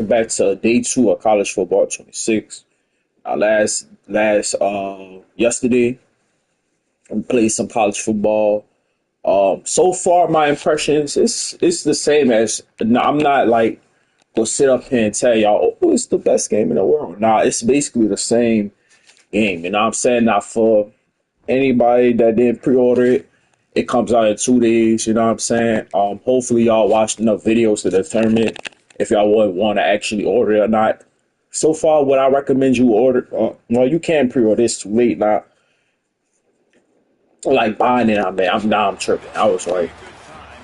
Back to day two of college football 26. Yesterday we played some college football. So far my impressions it's the same as. No, I'm not like gonna sit up here and tell y'all, oh, it's the best game in the world. Nah, it's basically the same game. You know what I'm saying? Now for anybody that didn't pre-order it, it comes out in 2 days. You know what I'm saying? Hopefully y'all watched enough videos to determine if y'all would want to actually order it or not. So far, what I recommend you order, well, you can pre-order. It's too late now. Like buying it, I'm tripping. I was right.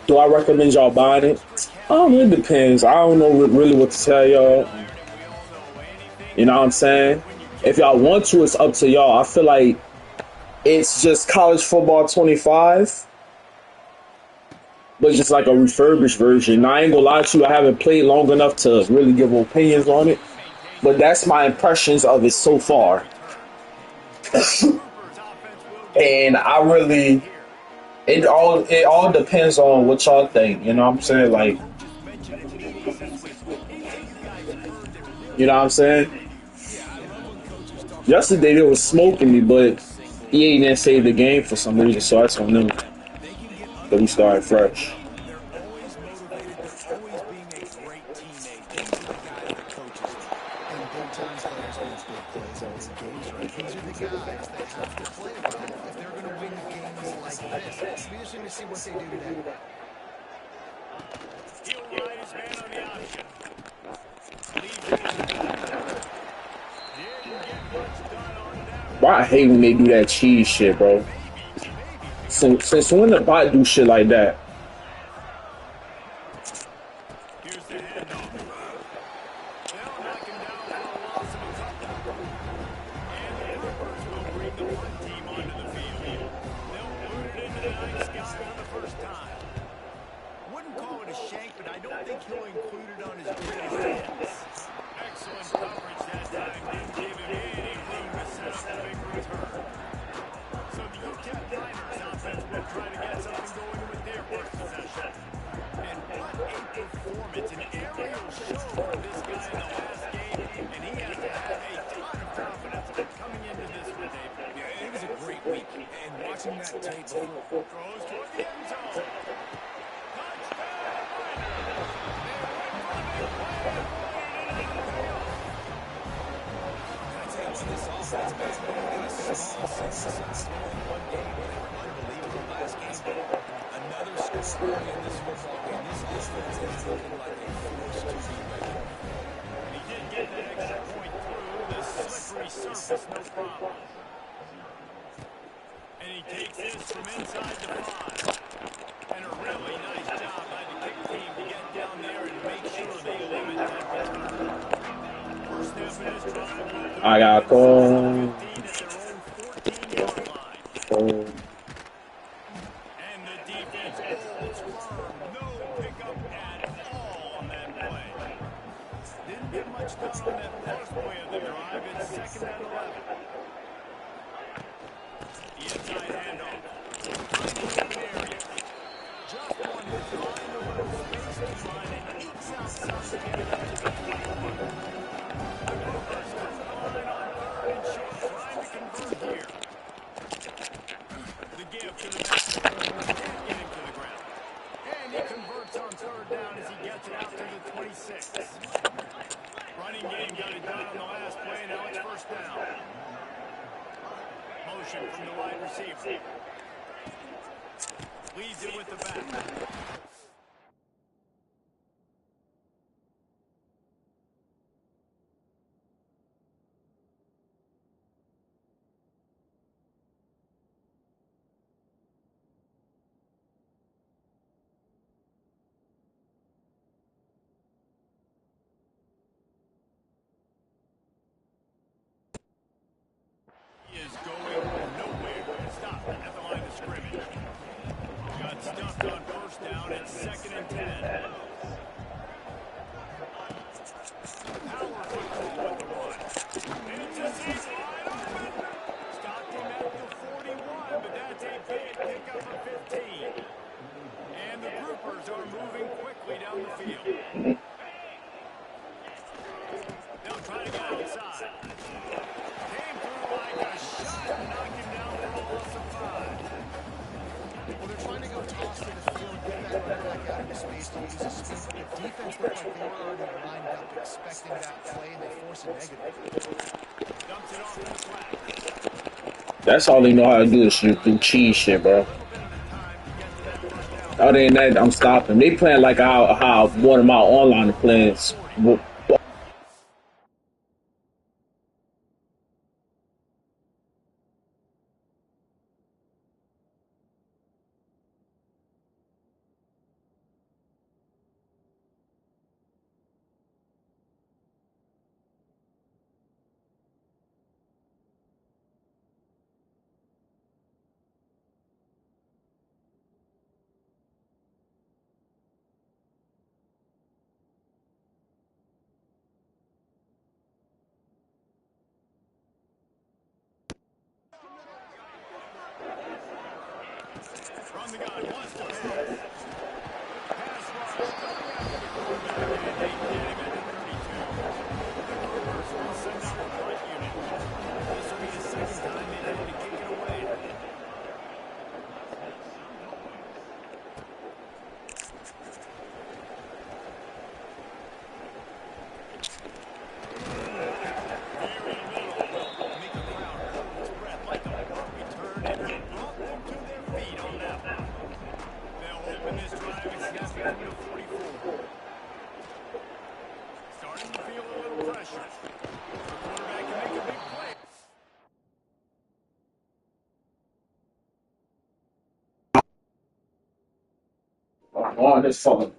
Do I recommend y'all buying it? It depends. I don't know really what to tell y'all. You know what I'm saying? If y'all want to, it's up to y'all. I feel like it's just college football 25, but just like a refurbished version. Now, I ain't gonna lie to you, I haven't played long enough to really give opinions on it, but that's my impressions of it so far. And I really, it all depends on what y'all think. You know what I'm saying? Like, you know what I'm saying? Yesterday they was smoking me, but EA didn't save the game for some reason, so that's on them. But we started fresh. Why I hate when they do that cheese shit, bro. Since when the bot do shit like that? I got call. Came through like a shot and knocked him down for a loss of 5. Well, they're trying to go toss to the field, get that running back out into space to use his speed, but the defense looked like they were already lined up expecting that play, and they force a negative. Dumps it off in the flat. That's all they know how to do is shoot through cheese shit, bro. Other than that, I'm stopping. They playing like how one of my online players. From the gun, wants to pass. Pass rush, going after the quarterback, and they get him at the 32. The Cougars will send out the punt unit. This will be the second time they've had to kick it away. Very little. Micah Crowder held his breath like a punt return, and he brought them to their feet on that one. They'll open this drive at snapping from the 44. Starting to feel a little pressure. The quarterback can make a big play. Oh, this fucking.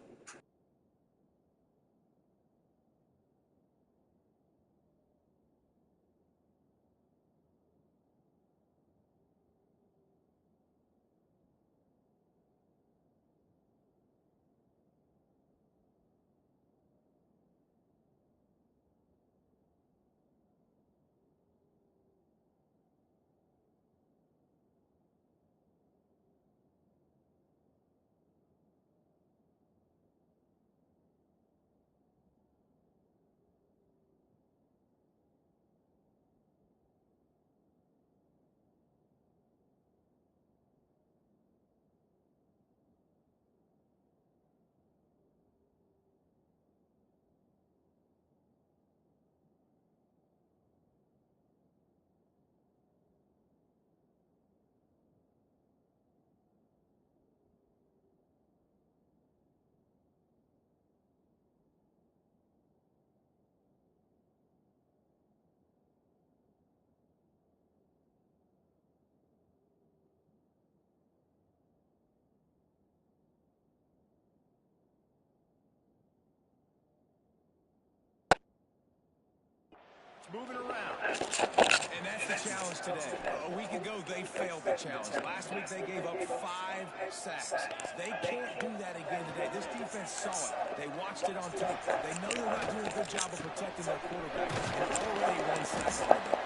It's moving around. And that's the challenge today. A week ago, they failed the challenge. Last week, they gave up 5 sacks. They can't do that again today. This defense saw it. They watched it on tape. They know they're not doing a good job of protecting their quarterback. And already 1 sack on the day.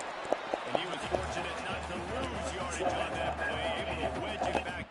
And he was fortunate not to lose yardage on that play, able to wedge it back.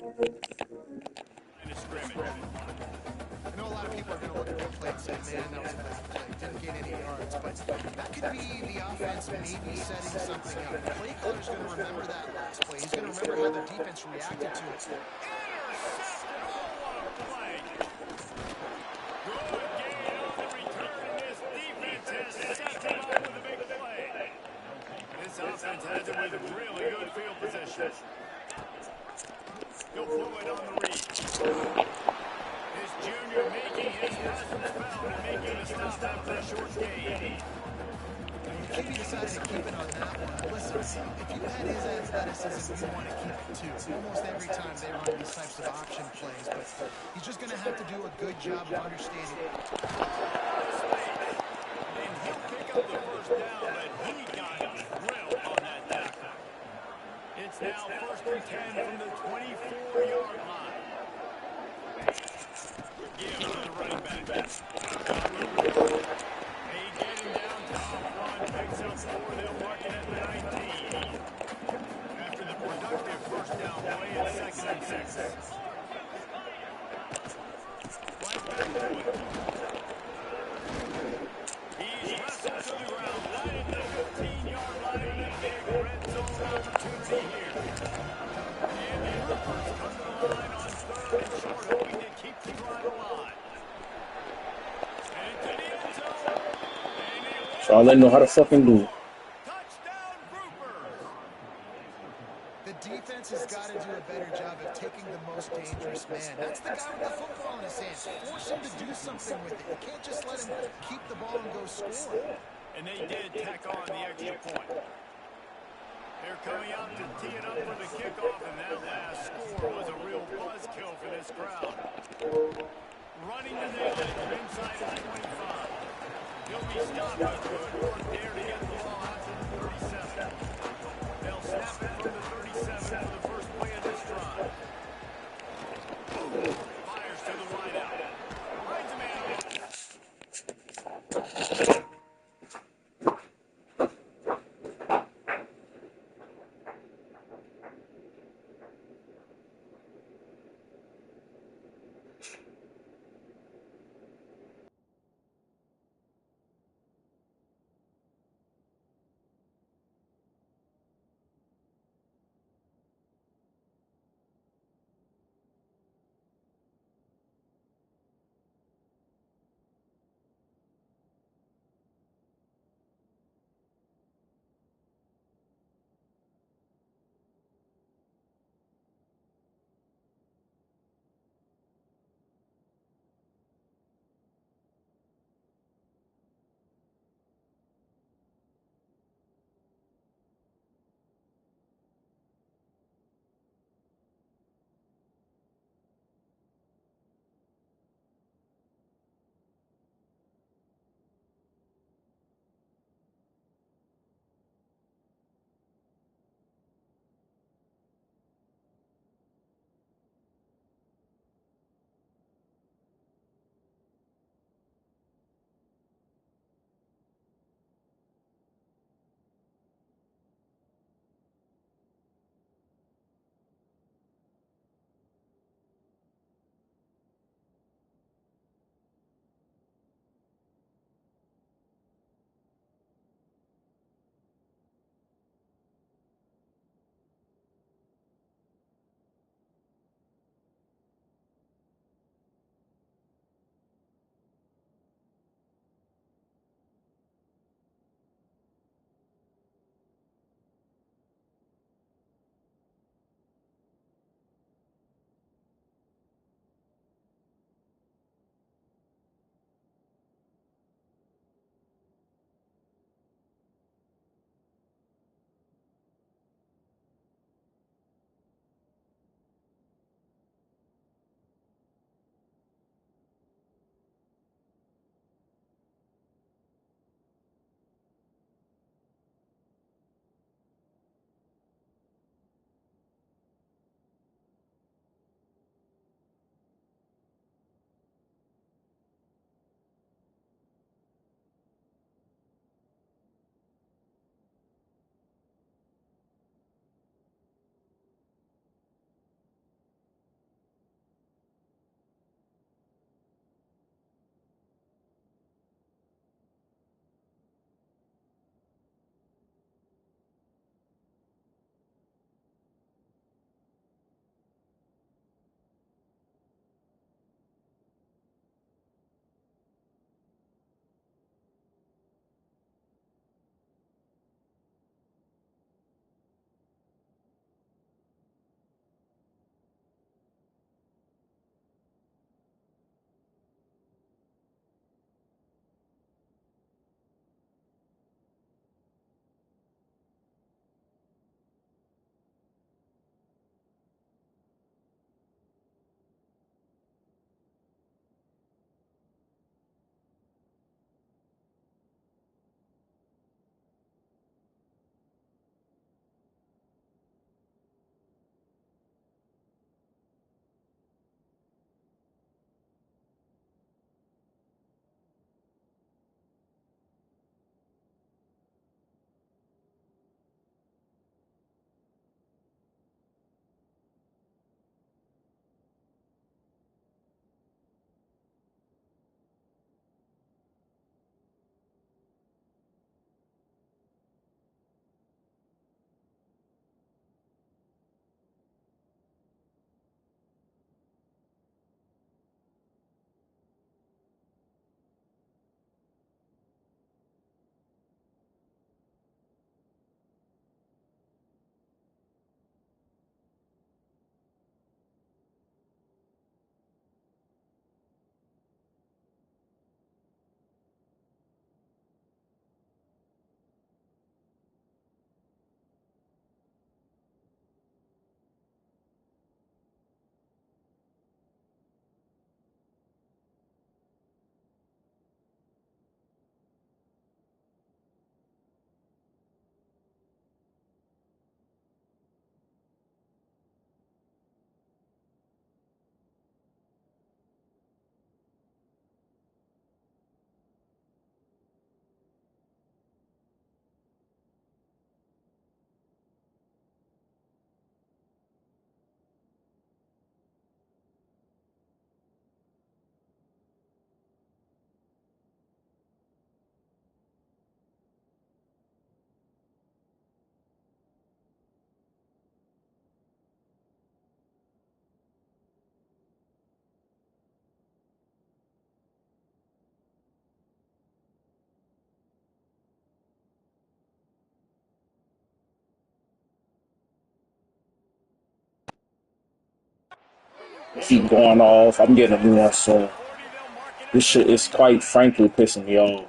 line of scrimmage. I know a lot of people are going to look at that play and say, man, that was a bad play. Didn't gain any yards. But that could be the offense maybe setting something up. The play caller's going to remember that last play. He's going to remember how the defense reacted to it. Intercepted. Oh, what a play. Good gain on the return, and this defense has set him up with a big play. This offense has it with really good field position. He'll pull it on the read. This junior making his presence felt and making a stop after a short gain. QB decided to keep it on that one. Listen, if you had his athleticism, you want to keep it too. Almost every time they run these types of option plays, but he's just going to have to do a good job of understanding. And he'll pick up the first down, but he got drilled on that tackle. It's now 1st and 10 from the 24-yard line. Give to the running back. They get him down top run, picks up 4. They'll mark it at the 19. After the productive first down play at 2nd and 6. Right back to it. He's wrestled to the ground, right at the 15-yard line, and a big red zone opportunity here. And the Rookers come to the line on 3rd and short, hoping to keep the drive alive. And to the end zone. So all they know how to fucking do. Touchdown, Rookers. The defense has got to do a better job of taking the most dangerous man. That's the guy with the football in his hand. Force him to do something with it. You can't just let him keep the ball and go score. And they did tack on the extra point. They're coming out to tee it up for the kickoff, and that last score was a real buzzkill for this crowd. Running to nail it from inside the 25. He'll be stopped with good work there to get the ball out to the 37. They'll snap it from the 37 for the first play of this drive. Fires to the wideout. Finds a man open. keep going off. I'm getting a new one soon. This shit is quite frankly pissing me off.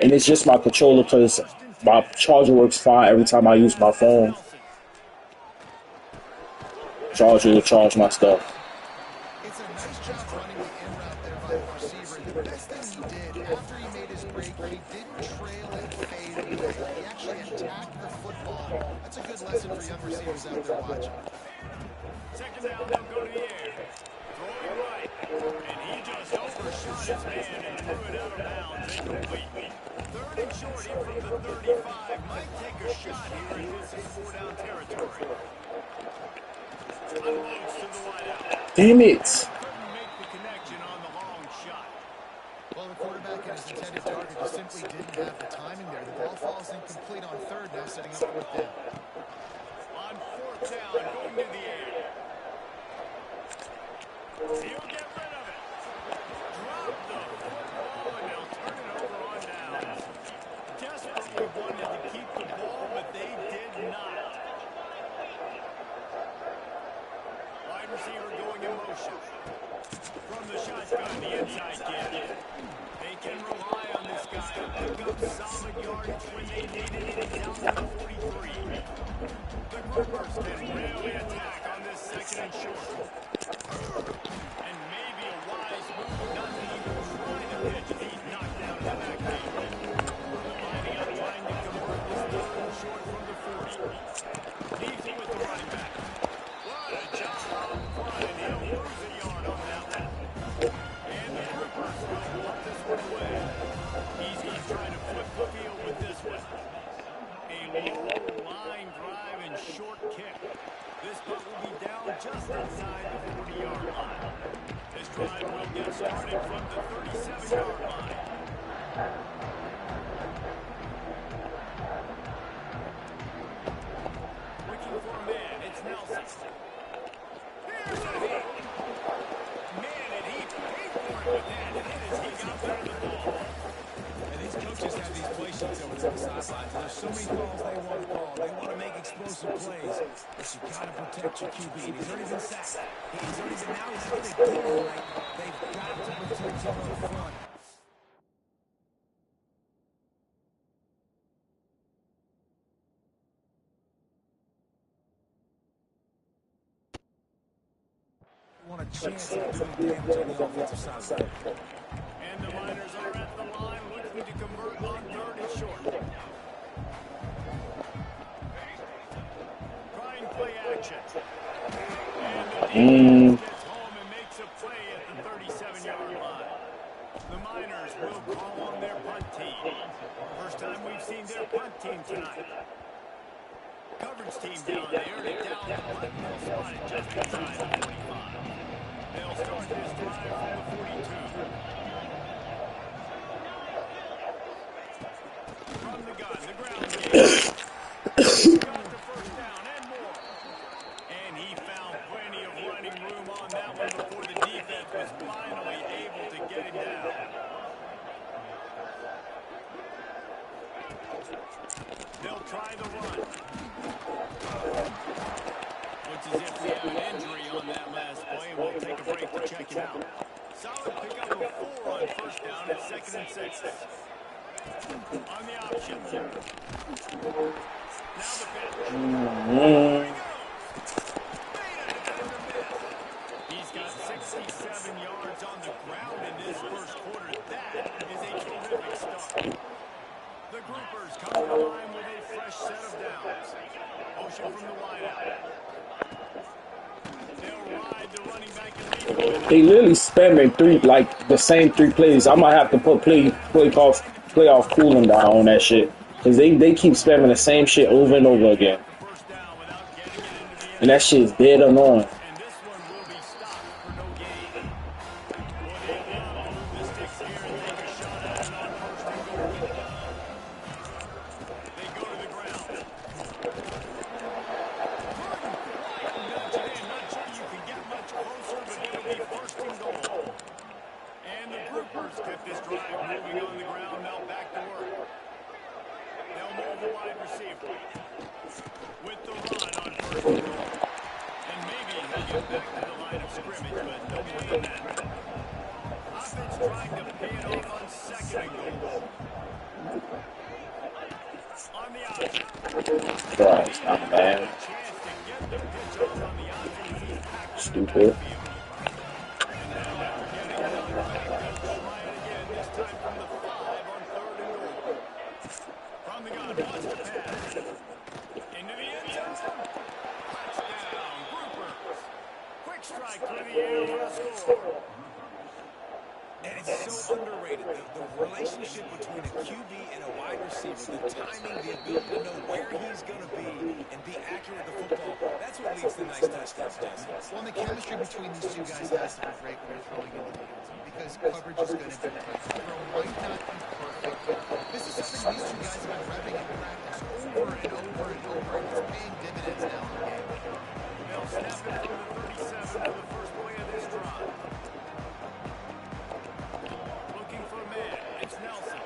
And it's just my controller because my charger works fine every time I use my phone. Charger will charge my stuff. It's a nice job running the in route there by the receiver. And the best thing he did after he made his break, he didn't trail and fade away. He actually attacked the football. That's a good lesson for young receivers out there watching. Second down, they'll go to the air. Throwing right. And he just overshot his man and threw it out of bounds incompletely. Third and short in from the 35. Might take a shot here if this is 4-down territory. Unloads to the wideout. Damn it. Couldn't make the connection on the long shot. Well, the quarterback and his intended target just simply didn't have the timing there. The ball falls incomplete on third, now setting up fourth down. On fourth down, going to the air. He'll get rid of it. Drop the football, and they'll turn it over on downs. Desperately wanted to keep the ball, but they did not. Wide receiver going in motion. From the shotgun, the inside kid. They can rely on this guy to pick up solid yardage when they need it. He's down to the 43. The Groupers can really attack on this second and short. And maybe a wise move not to even try to pitch as he's knocked down in the backfield. Lining up trying to convert this third and short from the 40. Leaves it with the running back. What a job up front, and he'll lose a yard on that one. And the Groupers will put this one away. He's trying to flip the field with this one. A low line drive and short kick. This puck will be down just inside the 40-yard line. This drive will get started from the 37-yard line. Looking for a man, it's Nelson. Here's a hit. Man, and he paid for it with that hit as he got rid of the ball. And these coaches have these play sheets over there on the sidelines. There's so many calls they want to call. They want to make explosive plays. But you got to protect your QB. And he's already been sacked. He's already been, now he's already done it right. They've got to protect him up front. Want a chance of doing damage on the offensive side of the ball. And the Miners are at the line looking to convert on third and short. Trying play action. And the defense gets home and makes a play at the 37-yard line. The Miners will call on their punt team. First time we've seen their punt team tonight. Coverage team down there to down the punt. They'll spot it just inside the 45. They'll start this drive from the 42. From the gun, the ground game. Got the first down and more. And he found plenty of running room on that one before the defense was finally able to get him down. They'll try the run. Looks as if we have an injury on that last play, and we'll take a break to check it out. Solid pickup of 4 on first down at 2nd and 6. On the option. Now the pitch. There he goes. He's got 67 yards on the ground in this first quarter. That is a terrific start. The Groupers come to the line with a fresh set of downs. Motion from the wideout. They'll ride the running back and lead him. They literally spamming like the same 3 plays. I might have to put playoff cooling down on that shit. Because they keep spamming the same shit over and over again. First down without getting it into the end. And that shit is dead annoying. And this one will be stopped for no gain. Boy, they love to move the sticks here and take a shot at it on first and goal. They go to the ground. Nudge it in. Not sure you can get much closer, but it'll be first and goal. And the Groupers get this drive moving on the ground. Now back to work. They'll move the wide receiver with the run on first and goal. And maybe he'll get back to the line line of scrimmage, but no gain there. Offense trying to pay it off on 2nd and goal. On the option. Right, He it's not never had bad. a chance to get the pitch off on the option as he's tackled in the Stupid. backfield. And now after getting knocked back, they'll try it again, this time from the 5 on 3rd and goal. From the gun, wants to pass. Into the end zone. Touchdown, Groupers. Quick strike through the air for the score. And it's so underrated, the relationship between a QB and a wide receiver, the timing, the ability to know where he's going to be and be accurate with the football, that's what leads to nice touchdowns, Jesse. Well, and the chemistry between these two guys has to be great when you're throwing into the end zone because coverage is going to be tight. The throw might not be perfect, but this is something these two guys have been repping in practice over and over and over, and it's paying dividends now in the game. They'll snap it from the 37 for the first play of this drive. Looking for a man. It's Nelson.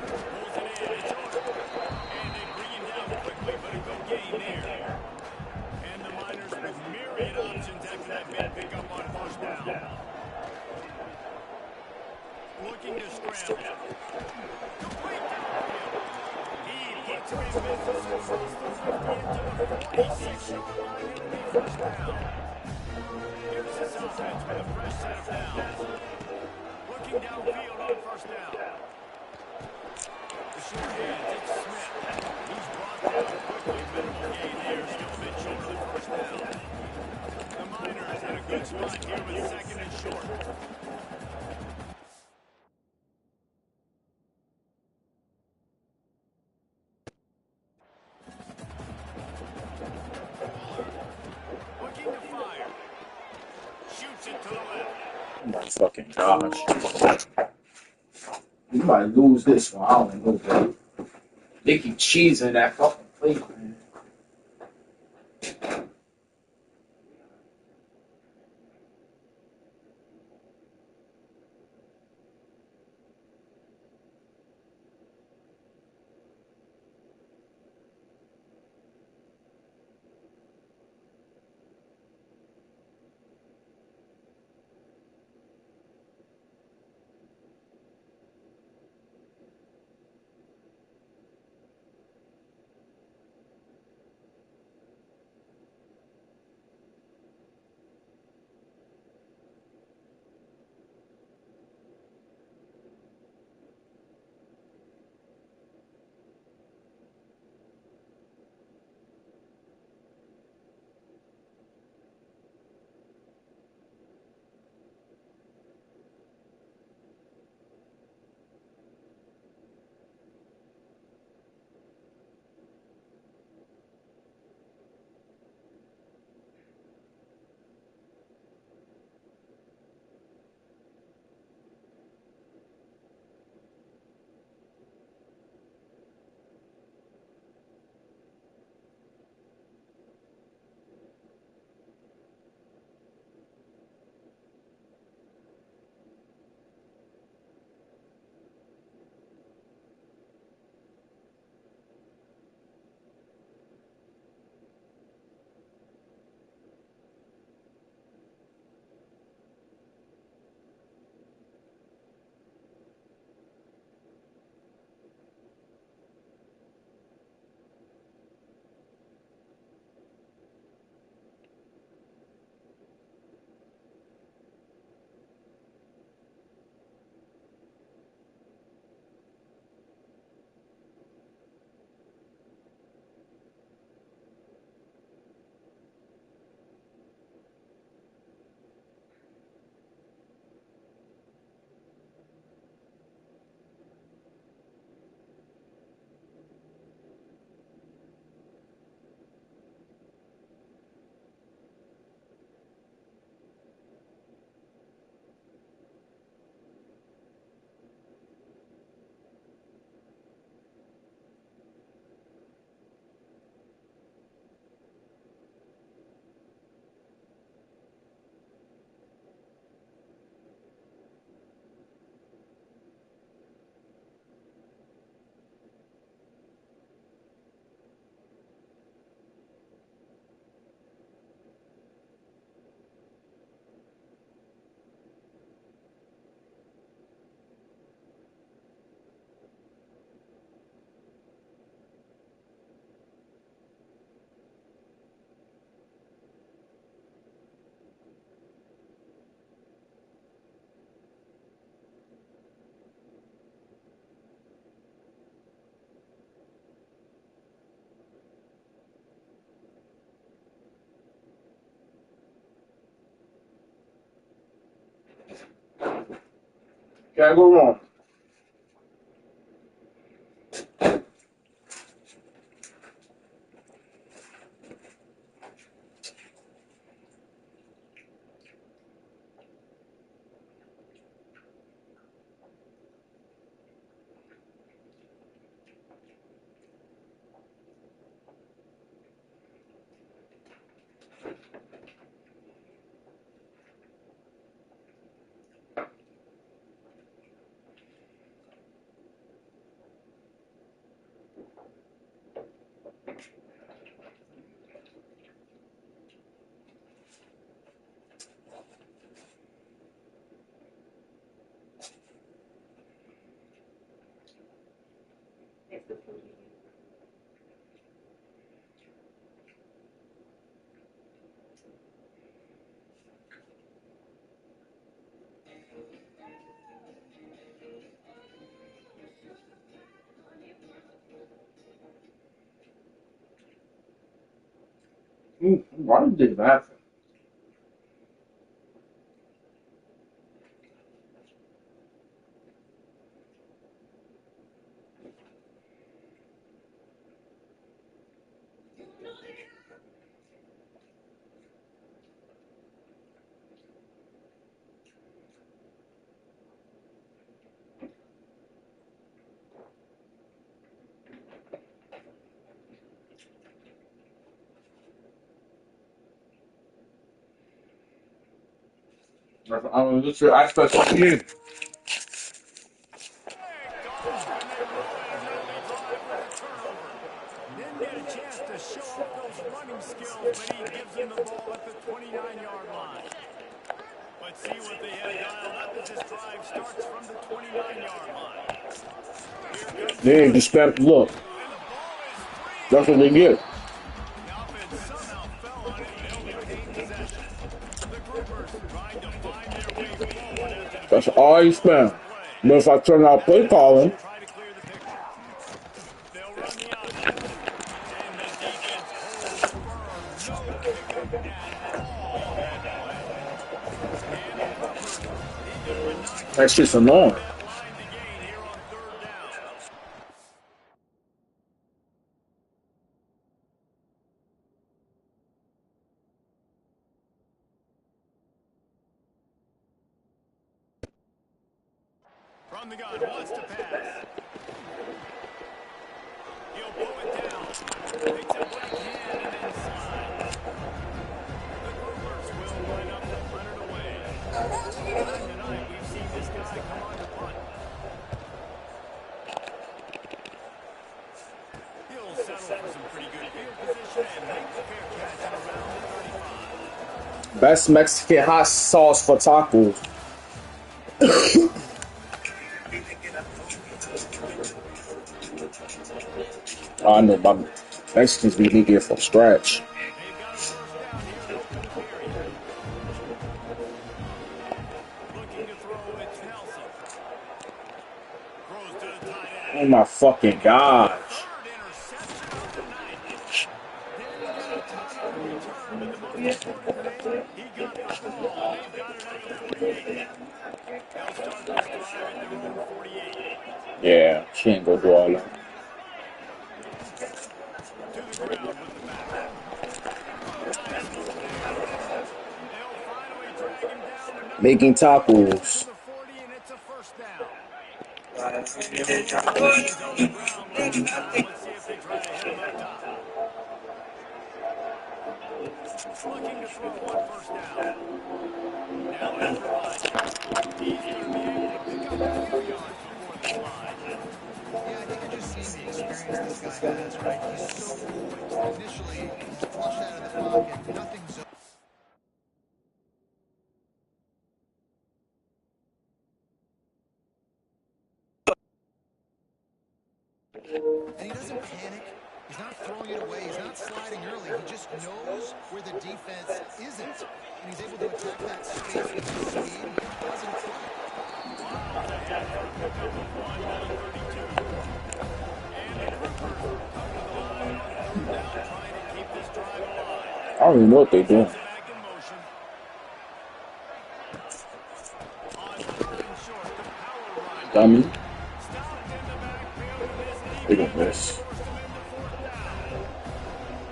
Pulls it in. It's Orton. And they bring him down quickly, but a good gain there. And the Miners with myriad options after that big pickup on 1st down. Looking to scramble. Complete downfield. He puts him in mid-zone across the 50 into the 46-yard line. It'll be 1st down. Here's his offense with a fresh set of downs. Looking downfield on 1st down. The short hands, it's Smith. He's brought down quickly. Minimal gain there. Still a bit short of the 1st down. The Miners in a good spot here with 2nd and short. Looking to fire. Shoots it to the left. Oh my fucking gosh. We might lose this one. I don't know, bro. They keep cheesing that fucking plate, man. Can't go wrong. Why did they laugh? I'm just I expect you. And they run an early drive with a turnover. Didn't get a chance to show off those running skills, but he gives them the ball at the 29-yard line. Let's see what they have dialed up as this drive starts from the 29-yard line. Here comes They ain't just look. and the ball is free. That's what they get. The offense somehow fell on it, and they'll retain possession. The Groupers trying to find their way forward as the That's all you spend. But if I turn out play calling, try to clear the picture. They'll run the option. And the defense holds firm. No pickup at all on that play. And the Groupers needing binoculars that shit's annoying. that line to gain here on third down. From the gun, wants to pass. He'll pull it down. Picks up what he can and then slides. The Groupers will line up to punt it away. First time tonight we've seen this guy come on to punt. He'll settle for some pretty good field position and make the fair catch at around the 35. Best Mexican hot sauce for tacos. I know my Mexicans be making it from scratch. They've got a first down here after the carry. Looking to throw, it's Nelson. Throws to the tight Oh end. my fucking gosh. Third interception of the night. Didn't get a ton on the return, but the most important thing, he got the ball, and they've got it at the 48. They'll start this drive at their own 48. Yeah, she ain't gonna do all that. To the ground with the back. Nice move there. They'll finally drag him down. Another Making to the tacos. 40, and it's a first down. He's on the ground most of the time. Let's see if they try to hit him up top. Looking to throw on first down. Now after Rodgers. He's going to be able to pick up a few yards before the slide. Yeah, I think you're just seeing the experience this guy has, right? He's so poised. Initially, he's flushed out of the pocket. Nothing's up. And he doesn't panic. He's not throwing it away. He's not sliding early. He just knows where the defense isn't. And he's able to attack that space with his speed and positive play. Miles ahead for a pickup of 1 down 32. And the Groupers come to the line on third down, trying to keep this drive alive. I don't even know what they doing. Back in motion. short. The power run. Dummy. Stopped in the backfield with his knee. They gonna miss. Forced him into fourth down.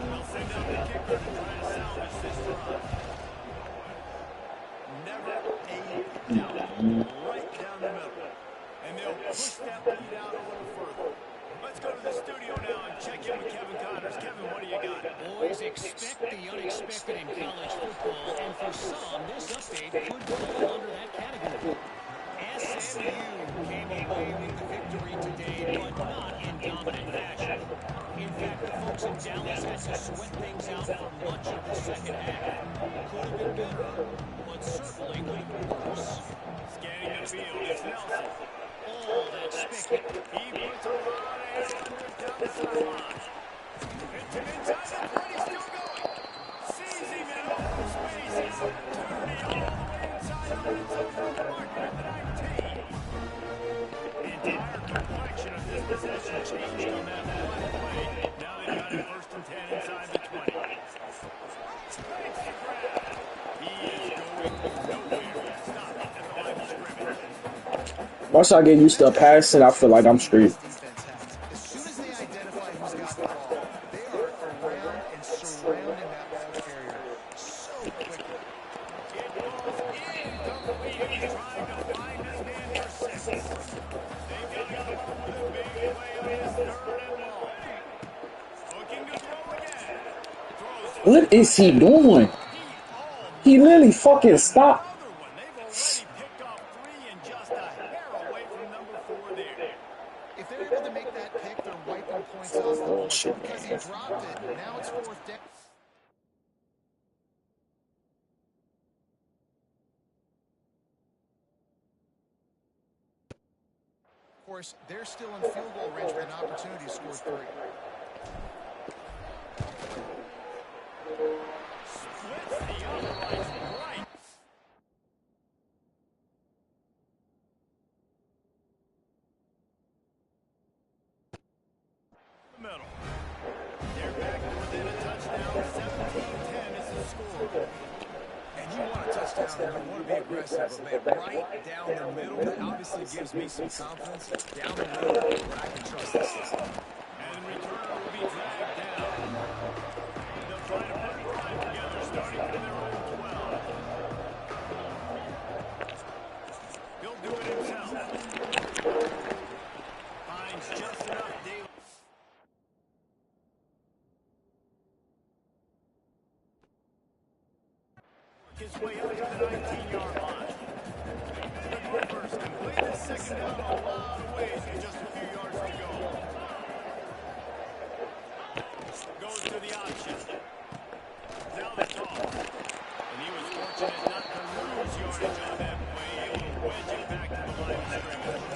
They'll send out the kicker to try to salvage this drive. Never a doubt. Right down the middle. And they'll push that lead out a little further. Let's go to the studio now and check in with Kevin Connors. Kevin, what do you got? Boys, expect the unexpected in college football, and for some, this update could fall under that category. SMU came away with the victory today, but not in dominant fashion. In fact, the folks in Dallas had to sweat things out for much of the second half. Could have been better, but certainly could have been worse. Scanning the field, it's Nelson. Oh, that's spicky. He puts a lot of air under it down the sideline. It's an inside the 20, still going. Seizing an open space, an opportunity all the way inside the red zone for the marker at the 19. The entire complexion of this possession changed on that last play. Now they've got it 1st and 10 inside the 20. Makes the grab. He is going nowhere. Stop it at the line of scrimmage. Once I get used to passing, I feel like I'm straight. As soon as they identify who's got the ball, they are around and surrounding that ball carrier so quickly. It goes incomplete. He's trying to find his man for 6. They've got to come up with a big play on his 3rd and long. Looking to throw again. Throws What is he doing? He literally fucking stopped. another one. They've already picked off 3 and just a hair away from number 4 there. If they're able to make that pick, they're wiping points off the board Bullshit, because he man. dropped it. Now it's 4th down. Of course, they're still in field goal range with an opportunity to score 3. Splits the uprights right. The middle. They're back to within a touchdown. 17-10 is the score. And you want a touchdown, and you want to be aggressive, but right down the middle, that obviously gives me some confidence. Down the middle, where I can trust this system. And the returner will be dragged down. They'll try to put a drive together, starting from their own 12. He'll do it himself. Finds just enough daylight. His way up to the 19-yard line. The Gophers complete the 2nd down a lot of ways with just a few yards to go. Goes to the option. Now the toss. And he was fortunate not to lose yardage on that play. Able to wedge it back to the line of scrimmage.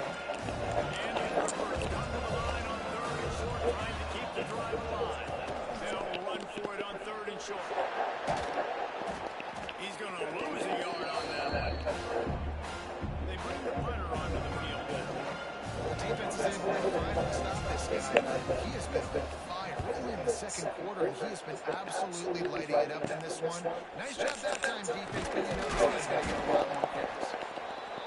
And the Gophers come to the line on 3rd and short, trying to keep the drive alive. They'll run for it on 3rd and short. He's going to lose a yard on that one. They bring the punter onto the field now. The defense is able to finally stop this guy. He has been fire early in the 2nd quarter, and he has been absolutely lighting it up in this one. Nice job that time, defense, but you know this guy's got to get a lot more carries.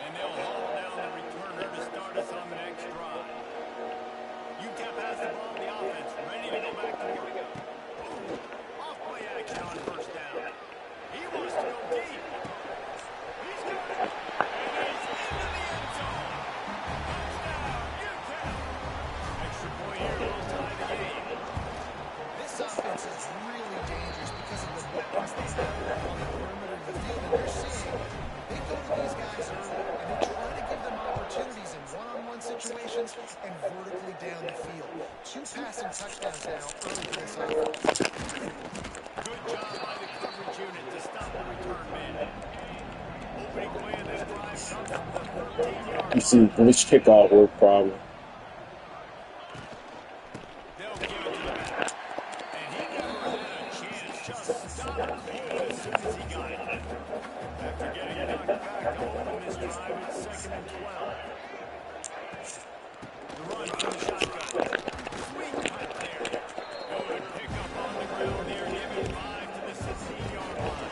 And they'll haul down the returner to start us on the next drive. UTEP has the ball in the offense, ready to go back to work. Off play action on 1st down. He wants to go deep. He's got it. And he's into the end zone. Touchdown, UTEP. Extra point here will tie the game. This offense is really dangerous because of the weapons they have on the perimeter of the field. And you're seeing they go to these guys early, and they try to give them opportunities in one-on-one situations and vertically down the field. 2 passing touchdowns now early for this offense. Good job by the coverage unit to stop the return man. Opening play of this drive comes from the 13-yard You see, which kickoff work problem. They'll give it to the back. And he never had a chance. Just stopped cold as soon as he got it. After getting knocked back to open this drive, it's 2nd and 12. The run from the shotgun. Swing right there. Going to pick up on the ground there. Give him 5 to the 16-yard line.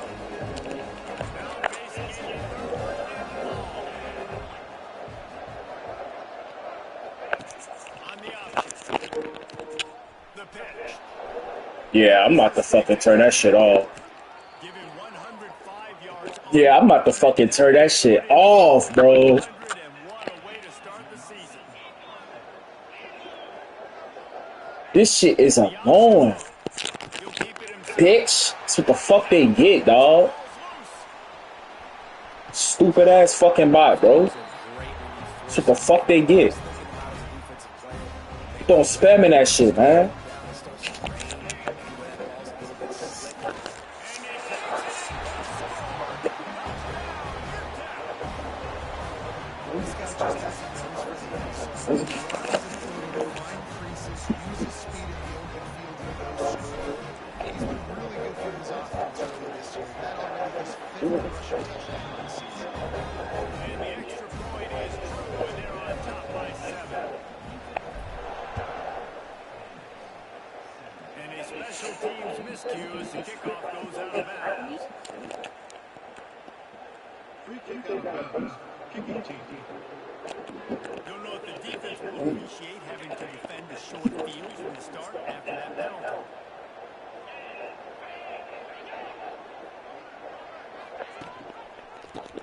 Now facing a 3rd and long. Yeah, I'm about to fucking turn that shit off. Given 105 yards on Yeah, I'm about to fucking turn that shit off, bro. 101 a way to start the season. This shit is The option annoying. look. He'll keep it himself. Bitch. That's what the fuck they get, dog. Ball's loose. Stupid ass fucking bot, bro. That's what the fuck they get. Don't spam in that shit, man. And they catch it. They score. Touchdown, third down. This guy just has a nose for the end zone. He runs and through, find creases, uses speed in the open field when goes strong. He's been really good for his offense early this year. That already his fifth rushing touchdown of the season. And the extra point is true, and they're on top by 7. And a special teams miscue as the kickoff goes out of bounds. Free kick out of bounds. Kicking team. You'll note the defense will appreciate having to defend a short field from the start after that penalty.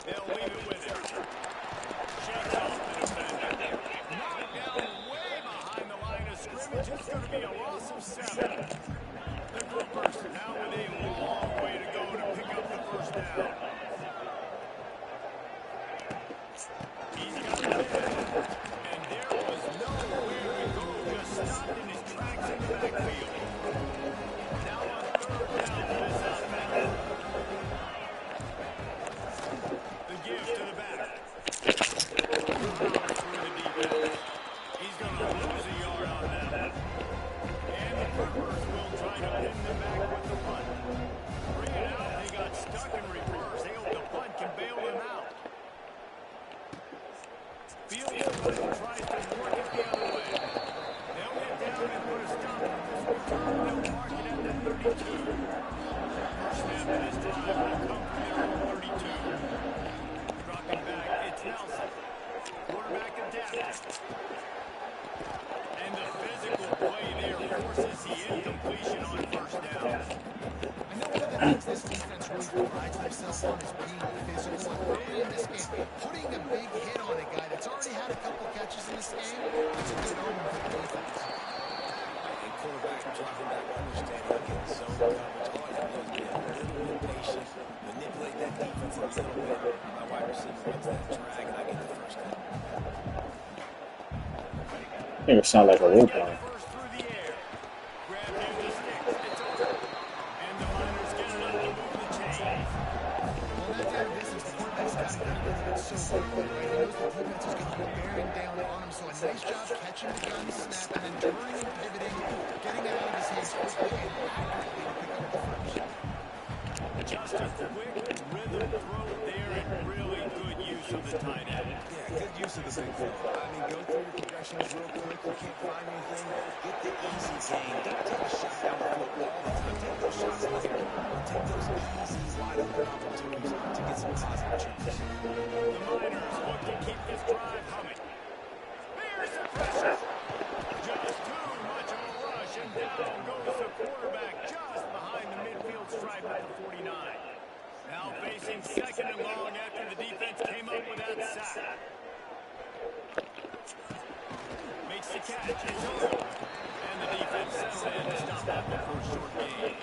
They'll leave it with him. Shakes off the defender. Knocked down way behind the line of scrimmage. It's going to be a loss of 7. The Clippers now with a long way to go to pick up the first down. He's got the head. And there was nowhere to go. Just stopped in his tracks in the backfield. Now on third down for this offense. The give to the back. Through the defense. He's going to lose a yard on that. And the Clippers will try to pin them back with the punt. Bring it out. They got stuck in reverse. They hope the punt can bail them out. Field goal tries to work it the other way. They'll get down and put a stop on this return. They'll mark it at the 32. First snap of this drive will come from their own 32. Dropping back, it's Nelson. Quarterback adapted. And the physical play there forces the incompletion on first down. I know one of the things this defense really prides themselves on is being physical. And early in this game, putting a big hit on a guy that's already had a couple catches in this game, that's a good omen for the defense. And quarterbacks dropping back, understand he'll get zone coverage. All you do is be a little bit patient, manipulate that defense a little bit. My wide receiver runs that drag, and I get the first down. Nigga sound like a robot. First through the air. Grabbed him the sticks. It's over. And the Miners get enough to move the chains. Well, that down distance, the quarterback's got to get rid of it so quickly, right? He knows the defense is going to be bearing down on him, so a nice job catching the gun snap and then turning and pivoting, getting it out of his hands quickly and accurately to pick up the first. Just a quick rhythm throw there and really good use of the tight end. Yeah, good use of the big fella. I mean, go through your progressions real quick. You can't find anything. Get the easy gain. Don't take a shot down the field all the time. Take those shots later. Take those easy, wide open opportunities to get some positive chances. The Miners look to keep this drive humming. Here's the pressure. Just too much of a rush, and down goes the quarterback just behind the midfield stripe at the 49. Now facing second and long after the defense came up with that sack. Makes the catch. It's over. And the defense settled in to stop that before short gain.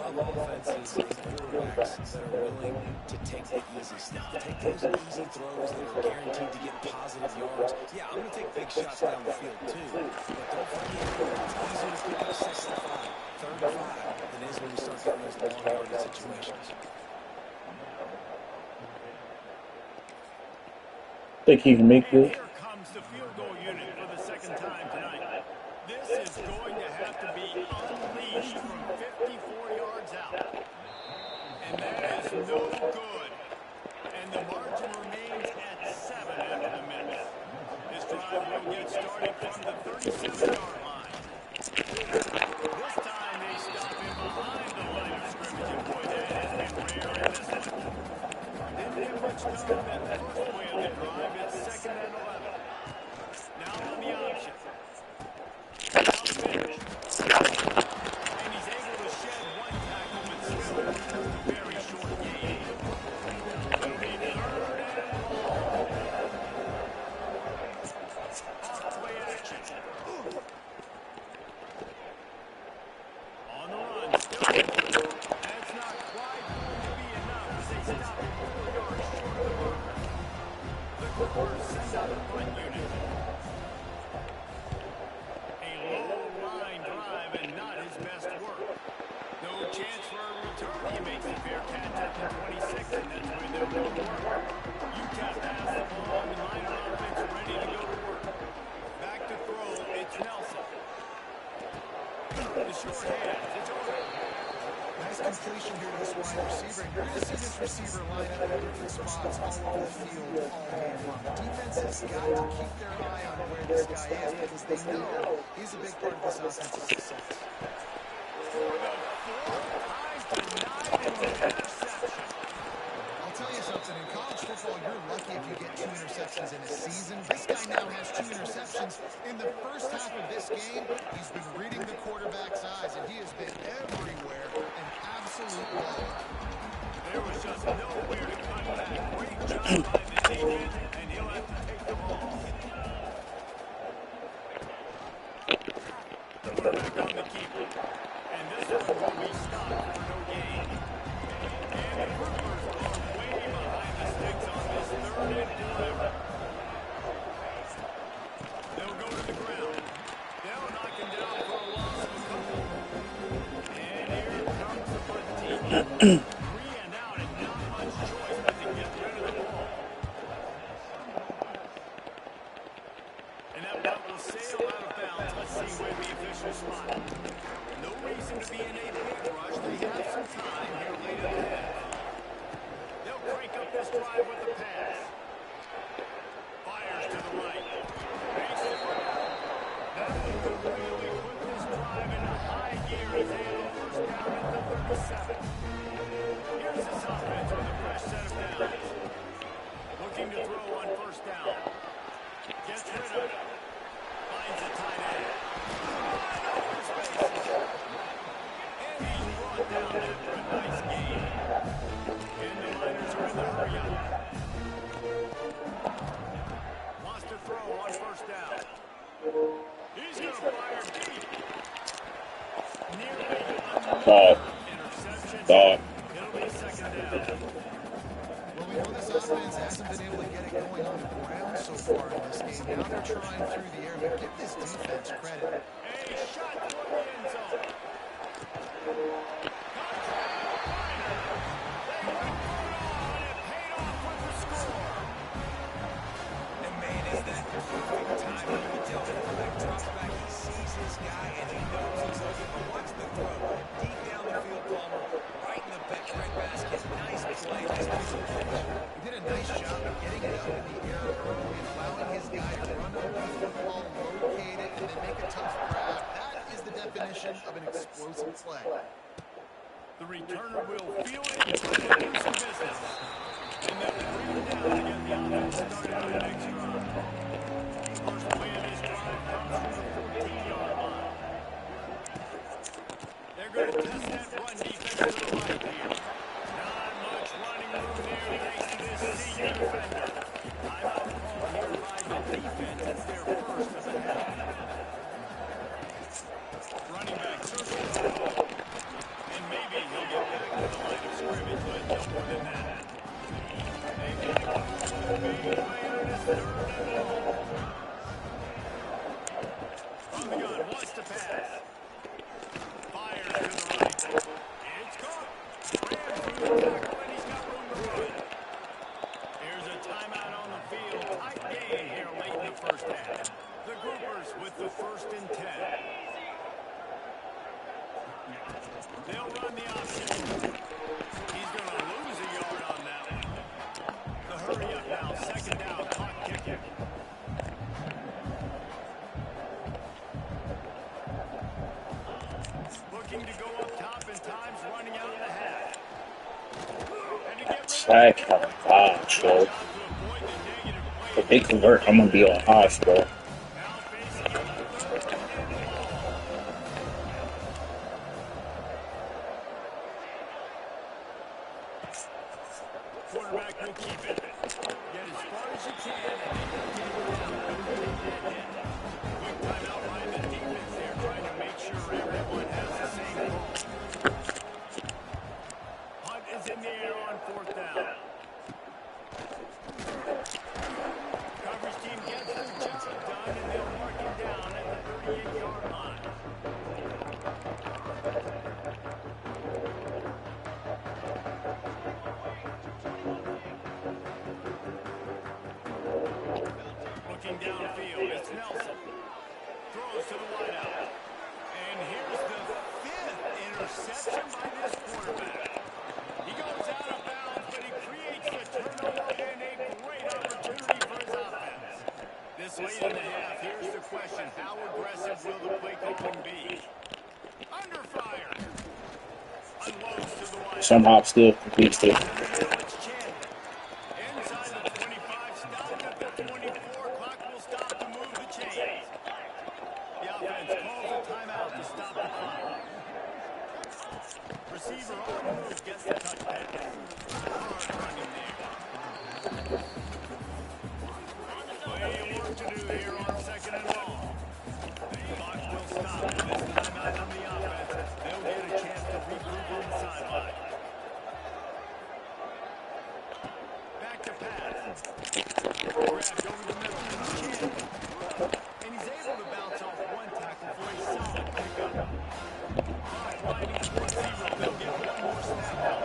I love offenses and quarterbacks that are willing to take the easy stuff. Take those easy throws that are guaranteed to get positive yards. Yeah, I'm going to take big shots down the field too. But don't forget, it's easier to pick up second and 5, third and 5 than it is when you start getting those long yardage situations. Think he can make this? Here comes the field goal unit for the second time tonight. This is going to have to be unleashed from 54 yards out. And that is no good. And the margin remains at 7 after the minute. This drive will get started from the 37-yard line. This time they stop him behind the line of scrimmage. And boy, that has been rare in this one. Didn't get much done that first play of the drive. It's second and 11. Now on the option. Now pitch. stop him 4 yards short of the mark. The Cougars send out the punt unit. A low line drive and not his best work. No chance for a return. He makes the Bearcats at the 26, and that's where they'll go to work. UTEP has the ball, and Miner offense ready to go to work. Back to throw, it's Nelson. The short hands, it's Odom. Nice completion here to this wide receiver. And you're going to see this receiver line up in different spots all over the field all game long. Defense has got to keep their eye on where this guy is because they know he's a big part of this offensive success. For the fourth time tonight, it's an interception. I'll tell you something. In college football, you're lucky if you get 2 interceptions in a season. This guy now has 2 interceptions. In the first half of this game, he's been reading the quarterback's eyes, and he has been everywhere. An absolute baller. There was just nowhere to cut back. Great job by the defense, and he'll have to take the ball. Quarterback on the keeper. And this one will be stopped for no gain. And the Brewers are way behind the sticks on this 3rd and forever. They'll go to the ground. They'll knock him down for a loss of a couple. And here comes the punt team. 3 and out and not much choice but to get rid of the ball. And that punt will sail out of bounds. Let's see where the officials spot it. No reason to be in a big rush. They have some time here late in the half. They'll crank up this drive with the pass. Fires to the right. Makes it work. That will really put this drive into high gear as they have a first down at the 37. Here's this offense with a fresh set of downs. Looking to throw on first down. Gets rid of it. Finds a tight end. Open space. And he's brought down after a nice gain. And the Miners are in the hurry-up. Wants to throw on first down. He's going to fire deep. Nearly another interception. It'll be 2nd down. Well, we know this offense hasn't been able to get it going on the ground so far in this game. Now they're trying through the air, but give this defense credit. A shot toward the end zone. And man, is that perfect timing. You can tell the quarterback drops back, he sees his guy, and he knows he's open. But watch the throw. Deep down the field, Palmer, right in the breadbasket. Nice play, nice piece of finish. He did a nice job of getting it up in the air early and allowing his guy to run over the football, locate it, and then make a tough grab. That is the definition of an explosive play. The returner will feel it and try to do some business. And they'll bring it down to get the offense started on the next drive. First play of this drive comes from the 14-yard line. They're going to test that run defense to the right here. Not much running room there thanks to this senior defender. Timeout call here by the defense. It's their first of the half. Running back circles the ball. And maybe he'll get back to the line of scrimmage, but no more than that. They get up to the big play on his 3rd and long. On the gun, wants to pass. Fires to the right. It's caught. Ran through the tackle, and he's got room to run. Here's a timeout on the field. Tight game here late in the first half. The Groupers with the 1st and 10. They'll run the option. He's going to lose a yard on that one. The hurry-up now. 2nd down. Clock kicking. Looking to go up top, and time's running out of the half. And to get rid of Sack. Bro. If they convert, I'm gonna be on odds, bro. now facing a 3rd and long. Quarterback will keep it. Get as far as you can, and then continue down. Don't take that hit. Quick timeout by the defense there, trying to make sure everyone has the same ball. Hunt is in the air on 4th down. downfield. It's Nelson. Throws to the wideout. And here's the 5th interception by this quarterback. He goes out of bounds, but he creates the turnover and a great opportunity for his offense. This late in the half, here's the question. How aggressive will the play calling be? Under fire. Unloads to the wideout. Somehow still completes it. Inside the 25, stopped at the 24. Clock will stop to move the chains. The offense calls a timeout to stop the clock. Receiver on the move gets the touchdown. Hard running there. Plenty of work to do here on 2nd and long. Clock will stop with this timeout on the offense. They'll get a chance to regroup on the sideline. Back to pass. Grabbed over the middle. And he's able to bounce off one tackle for a solid pickup. Clock winding towards 0. They'll get one more snap out.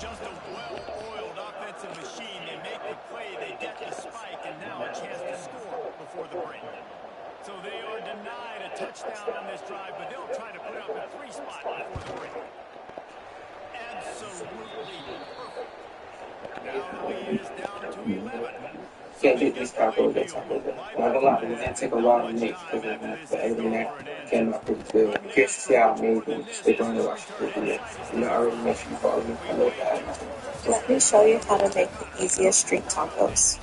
Just a well-oiled offensive machine. They make the play, they get the spike, and now a chance to score before the break. So they are denied a touchdown on this drive, but they'll try to put up a 3 spot before the break. Absolutely perfect. Now the lead is down to 11. Can't get these tacos at Taco Bell. Not gonna lie, it didn't take a while to make because of that, but everything that came out pretty good. I'm curious to see how amazing stick on the watch the video. You know, I already make sure you follow me for that. Let me show you how to make the easiest street tacos.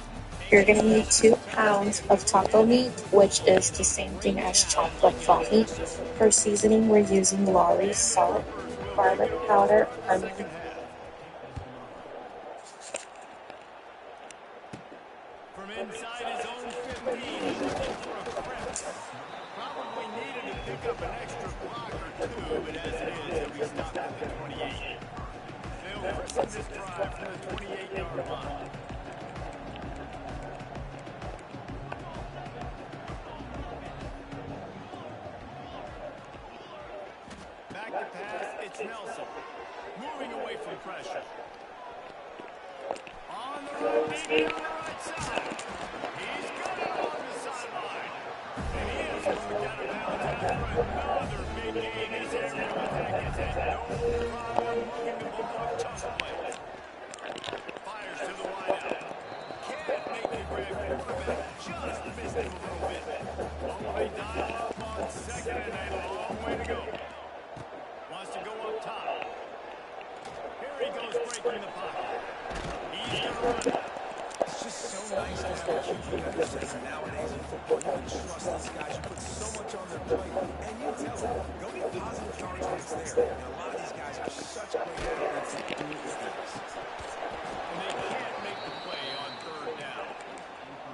You're going to need 2 pounds of taco meat, which is the same thing as chocolate font meat. For seasoning, we're using Lawry's salt, garlic powder, onion. From inside his own 15, he's looking for a press. Probably needed to pick up an extra block or 2, but as it is, he'll be stopped at the 28. They'll christen this drive from the 28-yard line. Back to pass, it's Nelson. Moving away from pressure. On the run, maybe on the right side. He's got it along the sideline. And he is moved out of bounds after another big game. His aerial attack has had no problem moving the ball with tough play. Fires to the wideout. Can't make the grab. Quarterback just missed him a little bit. Oh, they dial up on 2nd and a long way to go. Wants to go up top. Here he goes breaking the pocket. He's going to run it. It's just so nice to have a QB understand nowadays in football. You can trust these guys. You put so much on their plate. And you tell them, go get positive yards when it's there. And a lot of these guys are such great athletes that do it with ease. And they can't make the play on 3rd down.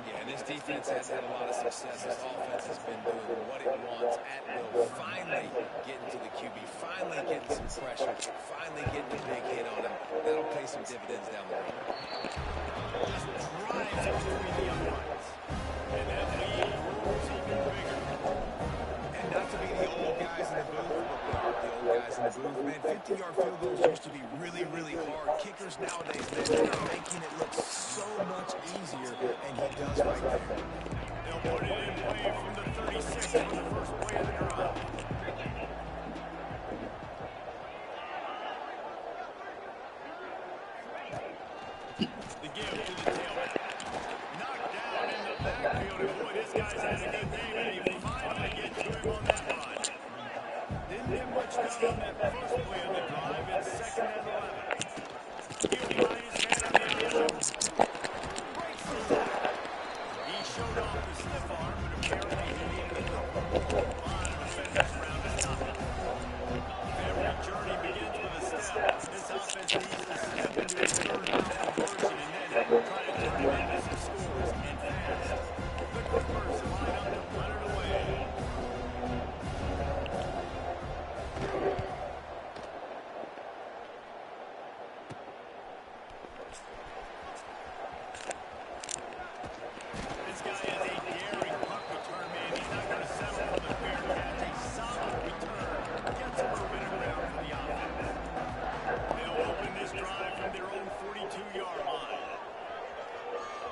Yeah, and this defense has had a lot of success. This offense has been doing what it wants at will. Finally getting to the QB. Finally getting some pressure. Finally getting a big hit on him. That'll pay some dividends down the road. Just drives it between the uprights. And that lead grows even bigger. And not to be the old guys in the booth, but we are the old guys in the booth. Man, 50-yard field goals used to be really, really hard. Kickers nowadays, they're making it look so much easier, and he does right there. They'll put it in play from the 36 for the first play of the drive. The give to the tailback. Knocked down in the backfield, and boy, this guy's had a good day, and he finally gets to him on that run. Didn't get much done on that first play of the drive. It's 2nd and 11. He'll try his man on the initial. Breaks the tackle. He showed off the stiff arm, but apparently he needed a lot of defenders around to stop him. Every journey begins with a step. This offense needs to step into a 3rd down conversion and then try to turn it into some scores and fast. The Clippers line up to run it away. This guy is a daring punt return man. He's not going to settle for the fair catch. A solid return. Gets a little bit of ground for the offense. They'll open this drive from their own 42-yard line.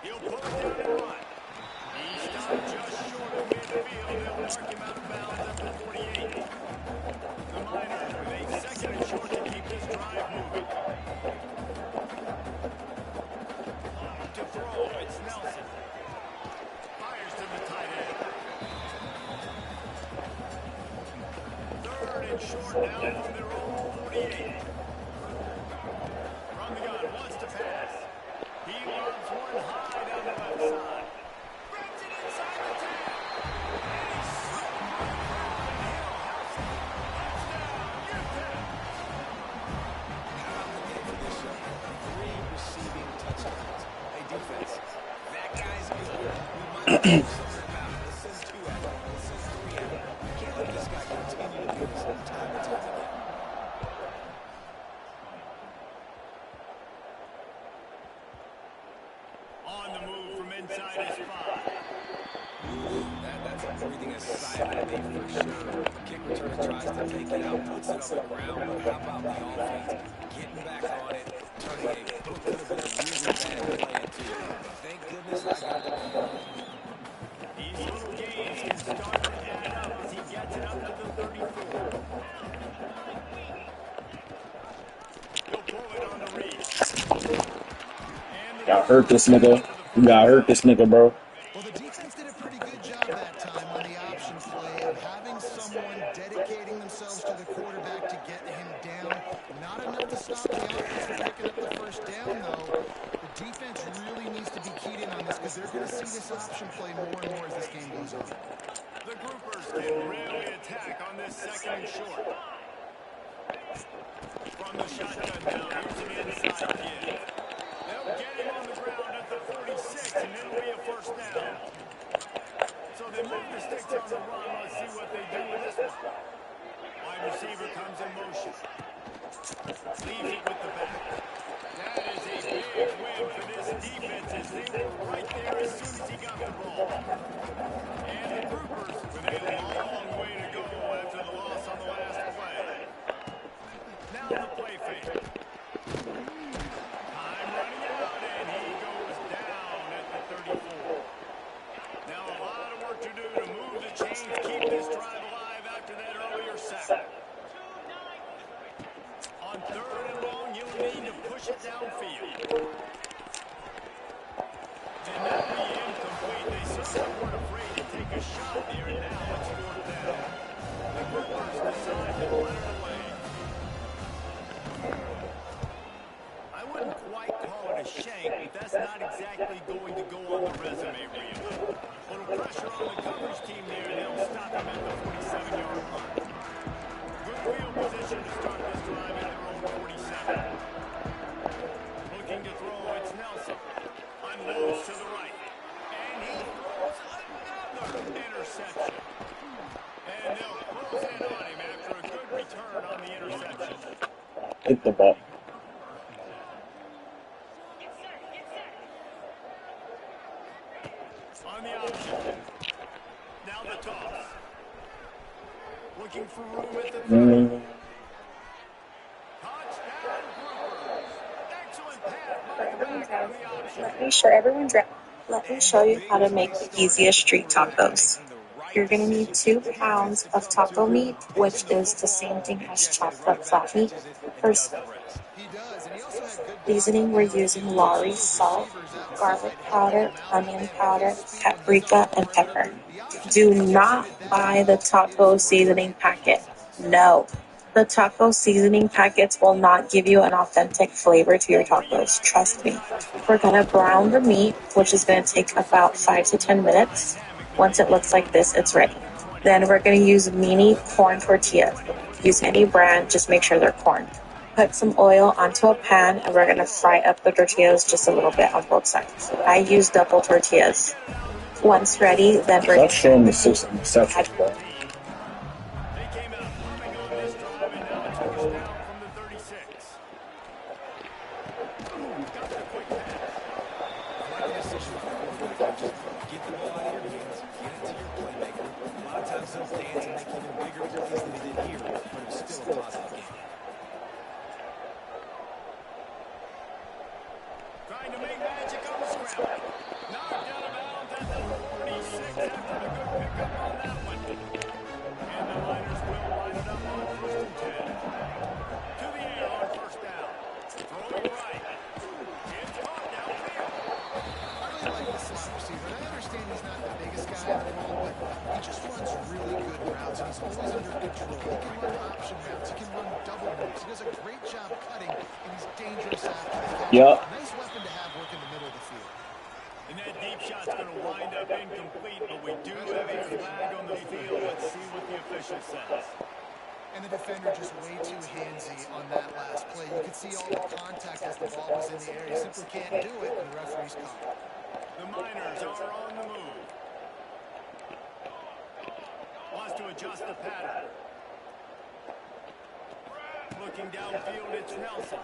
He'll pull it down and run. Now from their own 48. From the gun, wants to pass. He lobs one high down the left side. Brings it inside the 10. And he's slipped through the crowd, and Hill helps him. Touchdown, Houston. How about the day for this show? 3 receiving touchdowns. Hey, defense, that guy's good. We might have to do something about it. Let's send 2 at him. Let's send 3 at him. We can't let this guy continue to do this time and time again. On the move from inside his 5. That's a breathing a sigh of relief for sure. Kick return tries to take it out, puts it on the ground, but how about the offense getting back on it, turning a what could have been a really bad play into it. Thank goodness I got the ball. These little gains can start to add up as he gets it up to the 34. He'll pull it on the reach. Y'all hurt this nigga. You gotta hurt this nigga, bro. Well, the defense did a pretty good job that time on the option play of having someone dedicating themselves to the quarterback to get him down. Not enough to stop the offense from picking up the first down, though. The defense really needs to be keyed in on this because they're going to see this option play more and more as this game goes on. The groupers can really attack on this 2nd and short. From the shotgun now, here's an inside give. They'll get him on the ground at the 46, and it'll be a first down. So they move the sticks on the run. Let's see what they do with this one. Wide receiver comes in motion. Leaves it with the back. That is a big win for this defense as they were right there as soon as he got the ball. And the groupers with a long way to go after the loss on the last play. Now the play fake. Time running out, and he goes down at the 34. Now a lot of work to do to move the chains, keep this drive alive after that earlier sack. On 3rd and long, you'll need to push it downfield. And that be incomplete. They certainly weren't afraid to take a shot there, and now it's 4th down. The groupers decide to let it away. I wouldn't quite call it a shank, but that's not exactly going to go on the resume reel. A little pressure on the coverage team there, and they'll stop him at the 47-yard line. Good field position to start this drive at their own 47. Looking to throw, it's Nelson. Unloads to the right. And he throws another interception. And they'll close in on him after a good return on the interception. Hit the ball. On the option. Now the toss. Looking for room at the 30. Touchdown, Groupers. Excellent pass by the back on the option. Let me show you how to make the easiest street tacos. You're going to need 2 pounds of taco meat, which is the same thing as chopped up flat meat. For seasoning, we're using Lawry's salt, garlic powder, onion powder, paprika, and pepper. Do not buy the taco seasoning packet. No. The taco seasoning packets will not give you an authentic flavor to your tacos. Trust me. We're going to brown the meat, which is going to take about 5 to 10 minutes. Once it looks like this, it's ready. Then we're going to use mini corn tortillas. Use any brand, just make sure they're corn. Put some oil onto a pan, and we're going to fry up the tortillas just a little bit on both sides. I use double tortillas. Once ready, then we're going to showing the system exception, bro. They came out pumping on this drive, and now it's first down from the 36. Got the quick pass. I like the decision for the quarterback. Just get the ball out of your hands, get it to your playmaker. A lot of times they'll dance and make even bigger plays than they did here, but it was still a positive game. Trying to make magic on the scramble. Knocked out of bounds at the 46 after a good pickup on that one. And the Niners will line it up on 1st and 10. To the air on 1st down. Throwing right. It's caught downfield. I really like this slot receiver. I understand he's not the biggest guy in the world, but he just runs really good routes, and he's always under control. He can run option routes Yup. Nice weapon to have working the middle of the field. And that deep shot's going to wind up incomplete, but we do have a flag on the field. Let's see what the official says. And the defender just way too handsy on that last play. You could see all the contact as the ball was in the air. You simply can't do it, and the referee's caught it. The Miners are on the move. Wants to adjust the pattern. Looking downfield, it's Nelson.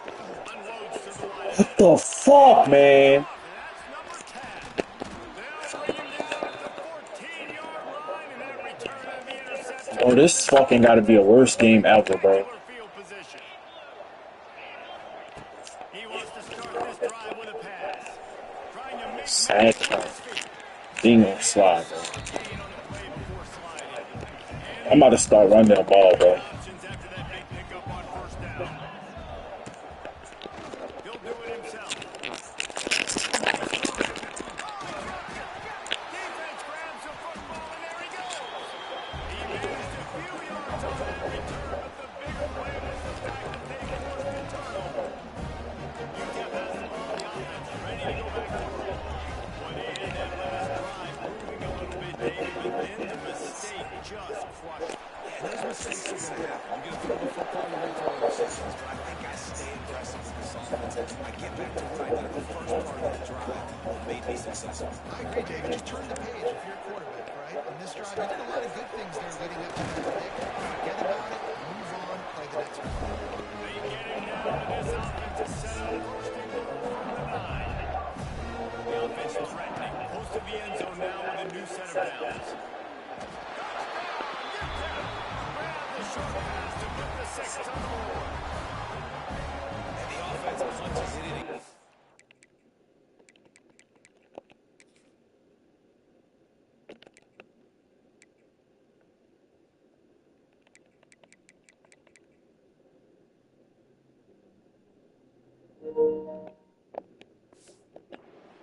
Unloads to the line. What the fuck, man? That's number 10. They'll bring him down at the 14-yard line, and that return of the interception. Bro, this fucking gotta be the worst game ever, bro. Field position. He wants to start this drive with a pass. Trying to make Sad time. Being on slide, bro. I'm about to start running the ball, bro. options after that big pickup on first down. He'll do it himself. Defense grabs the football, and there he goes. He managed a few yards on that return, but the bigger play was the fact that they forced a turnover. UTEP has the ball, the offense ready to go back to work. When he ended that last drive, moving a little bit, David, but then the mistake just crushed. Those mistakes are going to happen. You're going to throw the football, you're going to throw interceptions. But I think I stay aggressive with this offense. I get back to what I did the first part of that drive. Made me successful. I agree, David. Just turn the page if you're a quarterback, right? In this drive, you did a lot of good things there leading up to that pick. Forget about it, move on, play the next one. They get him down to this offense to set up first and goal from the 9. The offense is threatening. Close to the end zone now with a new set of downs. Short pass to put the 6 on the board. And the offense punches it in.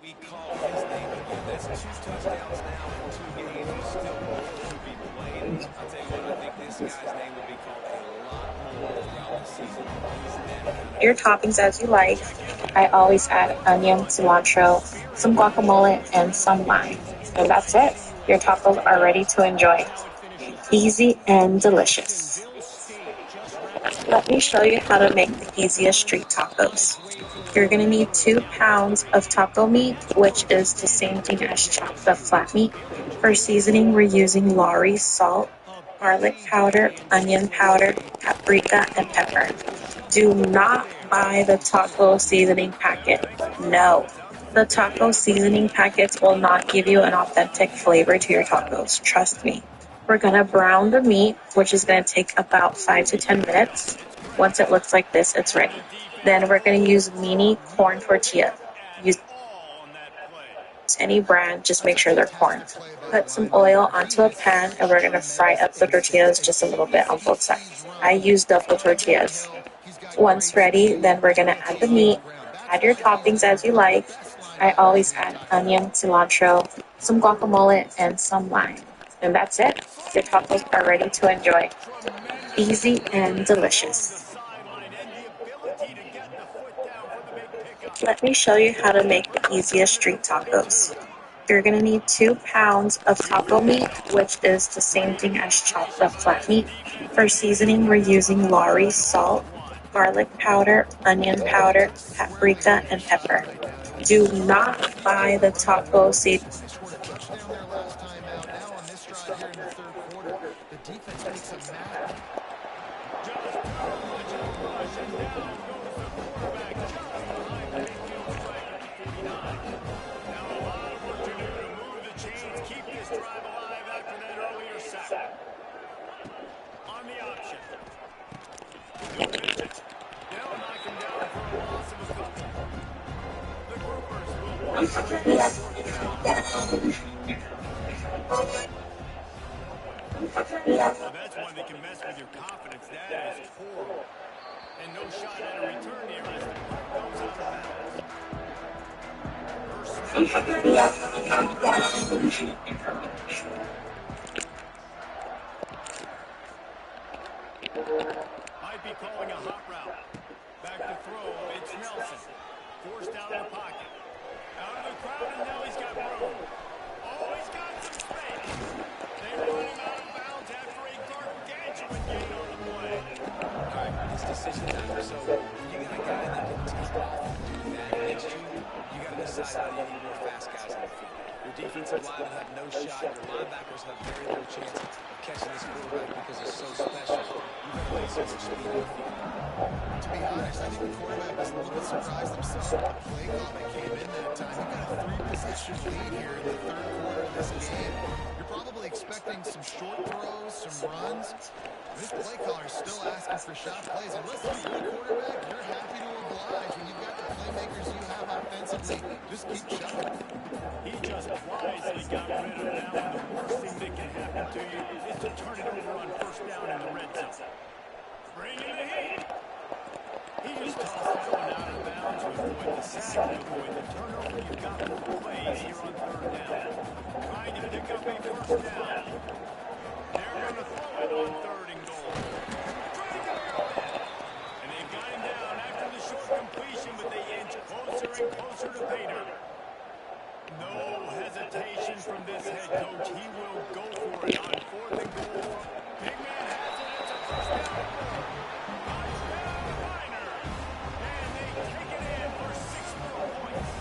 We call his name again. That's 2 touchdowns now in 2 games. There's still more to be played. I'll tell you what, I think this guy's name will be called a lot more throughout the season. He's that kind of... Your toppings as you like. I always add onion, cilantro, some guacamole, and some lime. And that's it. Your tacos are ready to enjoy. Easy and delicious. Let me show you how to make the easiest street tacos. You're going to need 2 pounds of taco meat, which is the same thing as chopped up flat meat. For seasoning, we're using Lawry's salt, garlic powder, onion powder, paprika, and pepper. Do not buy the taco seasoning packet. No. The taco seasoning packets will not give you an authentic flavor to your tacos. Trust me. We're going to brown the meat, which is going to take about 5 to 10 minutes. Once it looks like this, it's ready. Then we're going to use mini corn tortilla. Use any brand, just make sure they're corn. Put some oil onto a pan, and we're going to fry up the tortillas just a little bit on both sides. I use double tortillas. Once ready, then we're going to add the meat. Add your toppings as you like. I always add onion, cilantro, some guacamole, and some lime. And that's it. Your tacos are ready to enjoy. Easy and delicious. Let me show you how to make the easiest street tacos. You're going to need 2 pounds of taco meat, which is the same thing as chopped up flat meat. For seasoning, we're using Lawry's salt, garlic powder, onion powder, paprika, and pepper. Do not buy the taco seed. Touchdown there last time out. Now on this drive here in the third quarter, the defense makes a mad. That's one that can mess with your confidence. That is horrible. And no shot at a return here as the puck goes out of bounds. Might be calling a hot route. Back to throw, it's Nelson. Forced out of the pocket. Out of the crowd, and now he's got room. Oh, he's got some space. They run him out of bounds after a gargantuan gain on the play. All right, it's decision time. So when you got a guy that can take off and do that against you, you got to decide whether you need more fast guys on the field. Your defensive linemen have no shot. Your linebackers have very little chance of catching this quarterback because he's so special. You got to play some speed on the field. To be honest, I think the quarterback was a little bit surprised himself with the play call that came in that time. You got a 3-possession lead here in the third quarter of this game. You're probably expecting some short throws, some runs. This play caller is still asking for shot plays. And listen, if you're a quarterback, you're happy to oblige when you've got the playmakers you have offensively. Just keep chucking. He just wisely got rid of that one. The worst thing that can happen to you is to turn it over on first down in the red zone. Bring in the heat. He just tossed that one out of bounds to avoid the sack and avoid the turnover. You've got more plays here on third down. Trying to pick up a first down. They're going to throw it on third and goal. Trying to go in. And they've got him down after the short completion, but they inch closer and closer to pay dirt. No hesitation from this head coach. He will go for it on fourth and goal. Big man has it. It's a first down. Touchdown, Niners. And they take it in for 6 more points.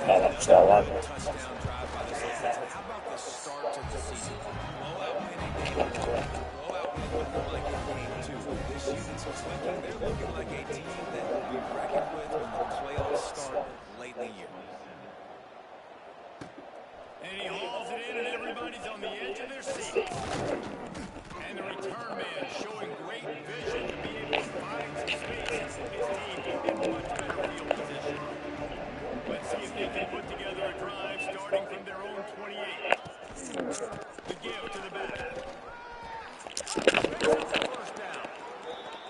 Touchdown drive by the offense. How about the start to the season? Blowout win in game 1. Blowout win looking like in game 2. This season's clicking. They're looking like a team that will be reckoned with when the playoffs start late in the year. And he hauls it in, and everybody's on the edge of their seats. And the return man showing great vision to be able to find some space. His team in much better field position. Let's see if they can put together a drive starting from their own 28. The give to the back. Picks up the first down.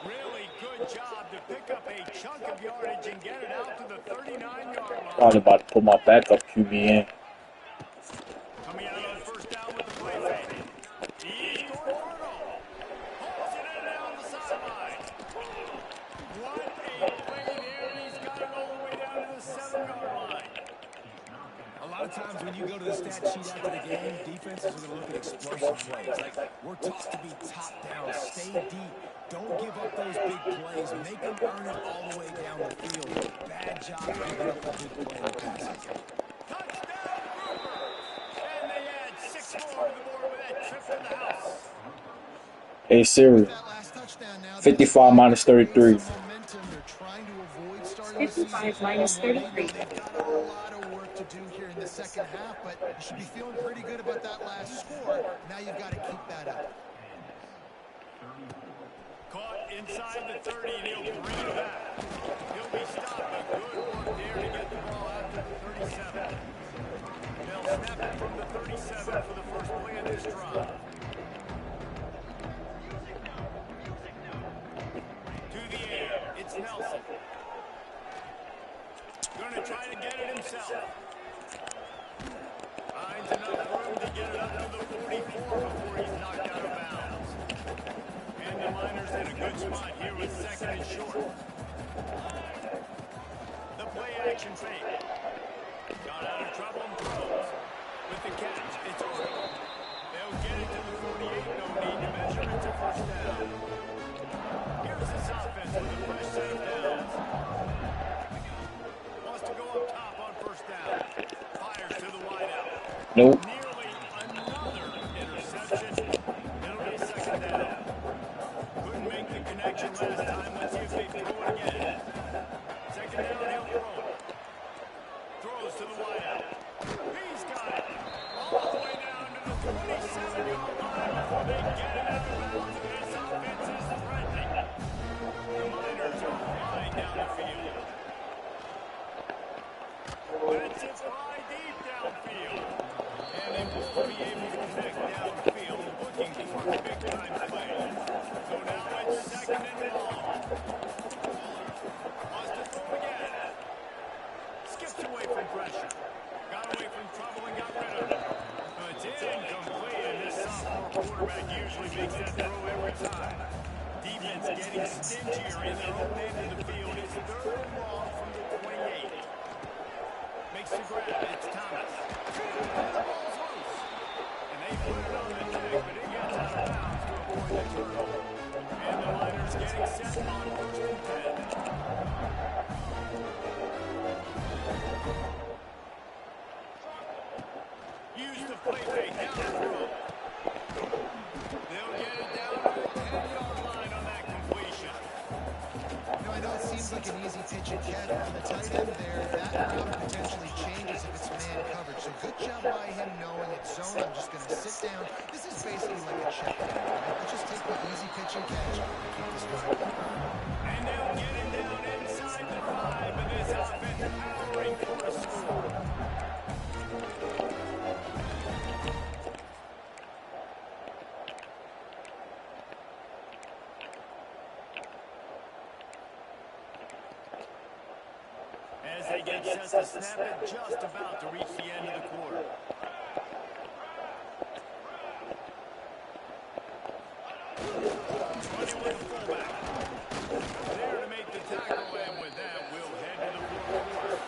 Really good job to pick up a chunk of yardage and get it out to the 39-yard line. Probably about to put my backup QB in. Coming out on first down with the play fake. He's going for it all. Hauls it in down the sideline. What a play there. He's got it all the way down to the 7-yard line. A lot of times when you go to the stat sheet after the game, defenses are going to look at explosive plays. Like, we're taught to be top down, stay deep. Don't give up those big plays. Make them earn it all the way down the field. Bad job giving up the big play in the passes. Touchdown, Gruber. And they add 6 more to the board with that trip to the house. Hey Siri, That last touchdown now. 55 minus 33. Momentum. They're trying to avoid starting the season 55 minus 33. They've got a lot of work to do here in the second half, but you should be feeling pretty good about that last score. Now you've got to keep that up. Caught inside the 30, and he'll bring it back. He'll be stopped, but good work there to get the ball out to the 37. They'll snap it from the 37 for the first play of this drive. To the air, it's Nelson. Going to try to get it himself. Finds enough room to get it up to the 44 before he's knocked out of bounds. And the Miners in a good spot here with second and short. The play action fake. Got out of trouble and throws. With the catch, it's Arnold. They'll get it to the 48, no need to measure it to first down. Here's this offense with a fresh set of downs. Wants to go up top on first down. Fires to the wideout. Nope. Nearly another interception. It'll be second down. Couldn't make the connection last time. Let's see if they can go it again. Second down, he'll throw it. Throws to the wideout. He's got it. All the way down to the 27-yard line before they get it out of bounds. And this offense is threatening. The Miners are flying down the field. Let's it fly deep downfield. And they will be able to connect downfield, looking for a big-time play. So now it's second and long. Wants to throw again. Skips away from pressure. Got away from trouble and got rid of it. But it's incomplete, and this sophomore quarterback usually makes that throw every time. Defense getting stingier in their own end of the field. It's 3rd and long from the 28. Makes the grab. It's Thomas. And the ball's loose. And they put it on the deck, but it gets out of bounds to avoid the turnover. And the Niners getting set on 1st and 10. Use the play fake down the throw. They'll get it down to the 10-yard line on that completion. I know it seems like an easy pitch and catch on the tight end there. That route potentially changes if it's man coverage. So good job by him knowing it's zone. I'm just going to sit down. This is basically like a check down. Right? Let's just take the easy pitch and catch and keep this drive going. And they'll get it down inside the 5, and this offense powering for a score. As they get set to snap it, just about to reach the end of the quarter. With the fullback. There to make the tackle, and with that, we'll head to the 4th quarter.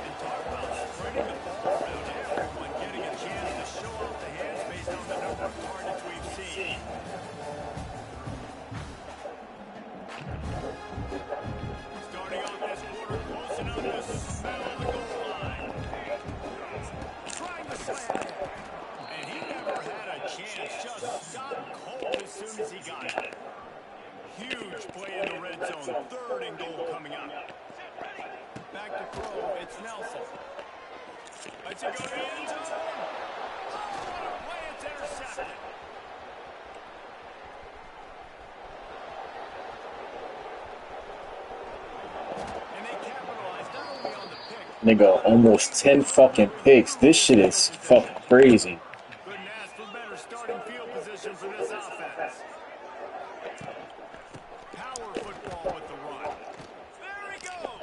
And talk about spreading the ball around, everyone getting a chance to show off the hands based on the number of targets we've seen. Starting off this quarter, close enough to smell the goal line. Trying to slam it. And he never had a chance, just stopped cold as soon as he got it. Huge play in the red zone. 3rd and goal coming up. Back to throw. It's Nelson. Let's it go to the end zone. Oh, what a play. It's intercepted. And they capitalized not only on the pick. Nigga, almost 10 fucking picks. This shit is fucking crazy. Couldn't ask for better starting field position for this offense. Power football with the run. There he goes. Oh,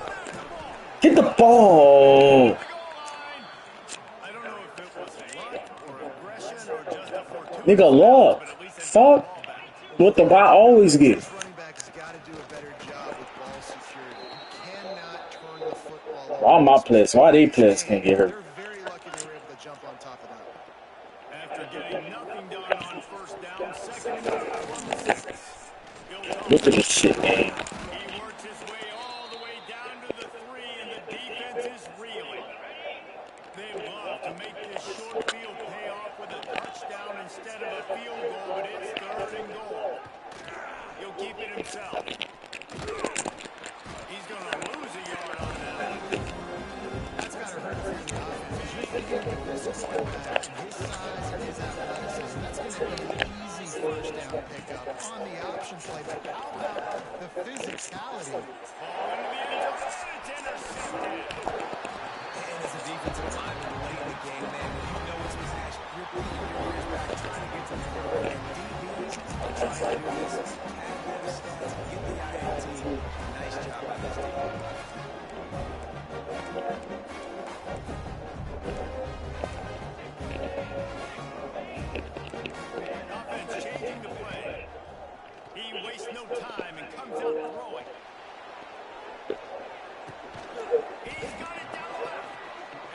there's the ball. Get the ball. The goal line. I don't know if it was luck or aggression or just a fortuitous Nigga, bounce, luck. but at least it's Fuck. the ball back. What the I always get. This running back has got to do a better job with ball security. You cannot turn the football over. Why my players? Why they players can't get hurt? They're very lucky they were able to jump on top of that. After getting nothing done on 1st down, 2nd and goal from the 6. Look at this shit, man. He works his way all the way down to the 3, and the defense is reeling. They love to make this short field pay off with a touchdown instead of a field goal, but it's 3rd and goal. He'll keep it himself. He's going to lose a yard on that. That's got to hurt for the offense. You're thinking with this quarterback, his size and his athleticism, that's going to be an easy 1st down pickup on the option play. But how about the physicality? Ball into the end zone, it's intercepted. And as a defensive lineman late in the game, man, when you know it's mismatched, you're putting your ears back, trying to get to the quarterback. And DBs are trying to do this. Have better stats, get the INT. Nice job by this team. Offense changing the play. He wastes no time and comes out throwing. He's got it down the left.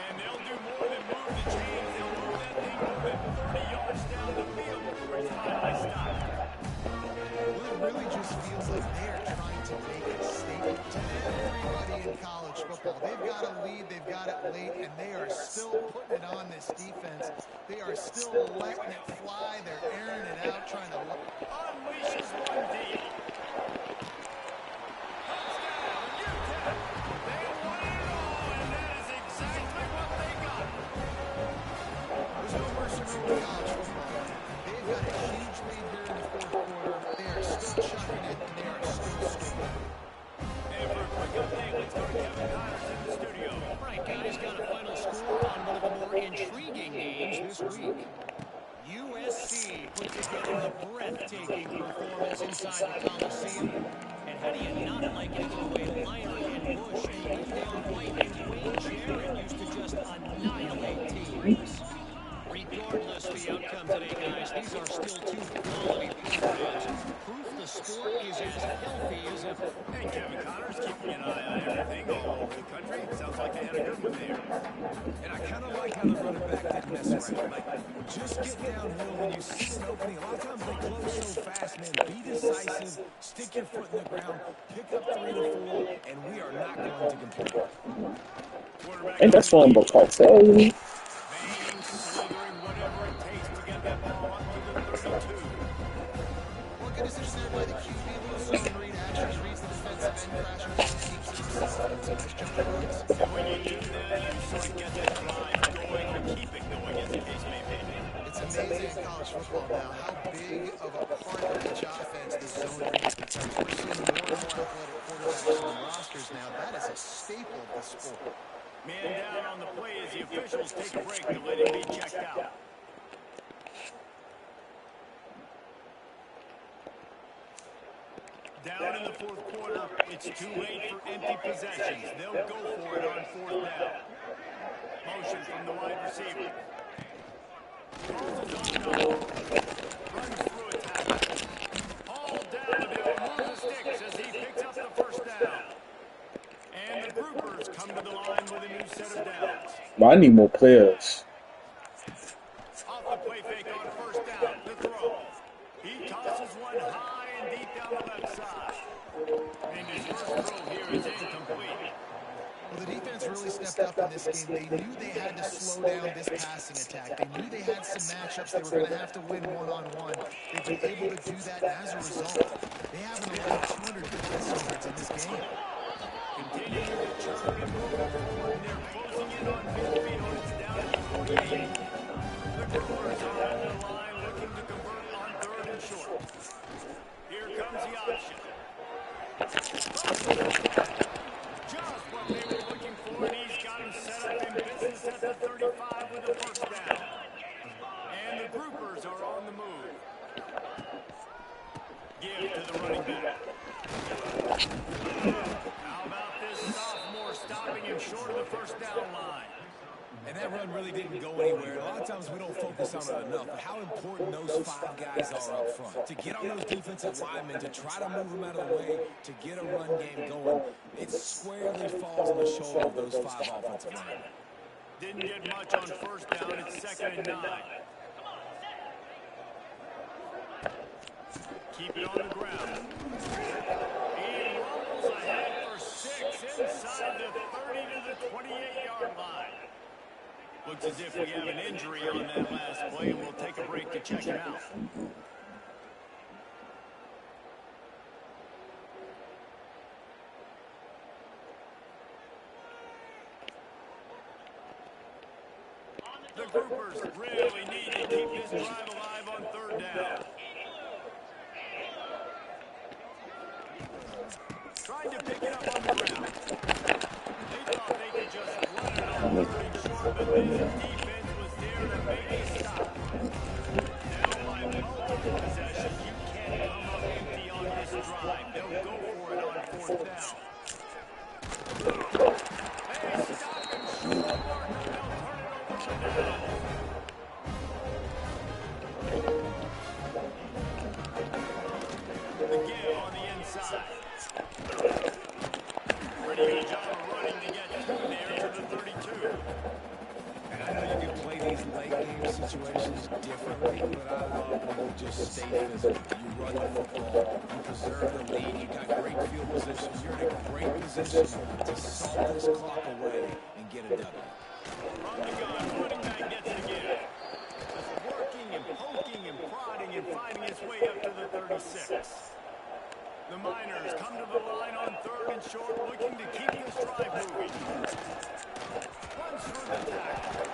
And they'll do more than move the chains. They'll move that thing more than 30 yards down the field before it's finally stopped. Well, it really just feels like they are trying to make a statement to everybody in college football. They've got a lead, they've got it late, and they are still putting it on this defense. They are still letting it fly. They're airing it out, trying to look. Unleashes one deep. Touchdown, UTEP. They won it all, and that is exactly what they got. There's no mercy rule in college football. They've got a huge lead here in the 4th quarter. They are still chucking it, and they are still scoring. And for a quick update, let's go to Kevin Connors in the studio. All right, guys, got a final score on one of the more intriguing games this week. USC put together a breathtaking performance inside the Coliseum. And how do you not like it the way Leonard and Bush and Dale White and Wayne Jarrett used to just annihilate teams? Regardless of the outcome today, guys, these are still two quality performances. had a good one there. And I kind of like how the running back didn't mess around. Like, just get downhill when you see an opening. A lot of times they close so fast, man. Be decisive, stick your foot in the ground, pick up 3 to 4, and we are not going to complain. And that's one of the say. Banging, slithering, whatever it takes to get that ball up to the 32. Well, good decision there by the QB. Little zone read actually reads the defensive end, crashes and keeps it solid. It's a nice jump for us. And when you do that, you sort of get that drive going or keep it going, as the case may be. It's amazing in college football now how big of a part of each offense the zone read becomes. We're seeing more and more athletic quarterbacks on rosters now. That is a staple of the sport. Man down on the play as the officials take a break to let him be checked out. Down in the fourth quarter, it's too late for empty possessions. They'll go for it on fourth down. Motion from the wide receiver. Runs through a tackle. All down the middle, moves the sticks as he picks up the first down. And the groupers come to the line with a new set of downs. Well, I need more players. Off the play fake on first down, the throw. He tosses one high and deep down the left side. And his first throw here is incomplete. Well, the defense really stepped up in this game. They knew they had to slow down this passing attack. They knew they had some matchups they were going to have to win one-on-one. They've been able to do that, and as a result, they haven't allowed 200 passing yards in this game. Continuing to churn and move forward, and they're closing in on midfield. It's down to 48. The Brewers are on the line looking to convert on third and short. Here comes the option. Just what they were looking for, and he's got him set up in business at the 35 with the first down. And the Groupers are on the move. Give to the running back. How about this sophomore stopping him short of the first down line? And that run really didn't go anywhere. A lot of times we don't focus on it enough, but how important those 5 guys are up front. To get on those defensive linemen, to try to move them out of the way, to get a run game going, it squarely falls on the shoulder of those 5 offensive linemen. Didn't get much on first down. It's 2nd and 9. Keep it on the ground. He rolls ahead for 6 inside the 30 to the 28-yard line. Looks as if we have an injury on that last play, and we'll take a break to check him out. The Groupers really need to keep this drive alive on third down. Trying to pick it up on the ground. They thought they could just run it on third and short, but this defense was there to make a stop. Now by multiple possessions, you can't come up empty on this drive. They'll go for it on fourth down. They stop him short, Martin. They'll turn it over on down. The give on the inside. Pretty good job of running to get through there to the 32. And I know you can play these late game situations differently, but I love when you just stay physical. You run the football, you preserve the lead, you got great field position, you're in a great position to saw this clock away and get a W. From the gun, running back gets the give. Just working and poking and prodding and finding his way up to the 36. The Miners come to the line on third and short, looking to keep this drive moving. Runs through the tackle.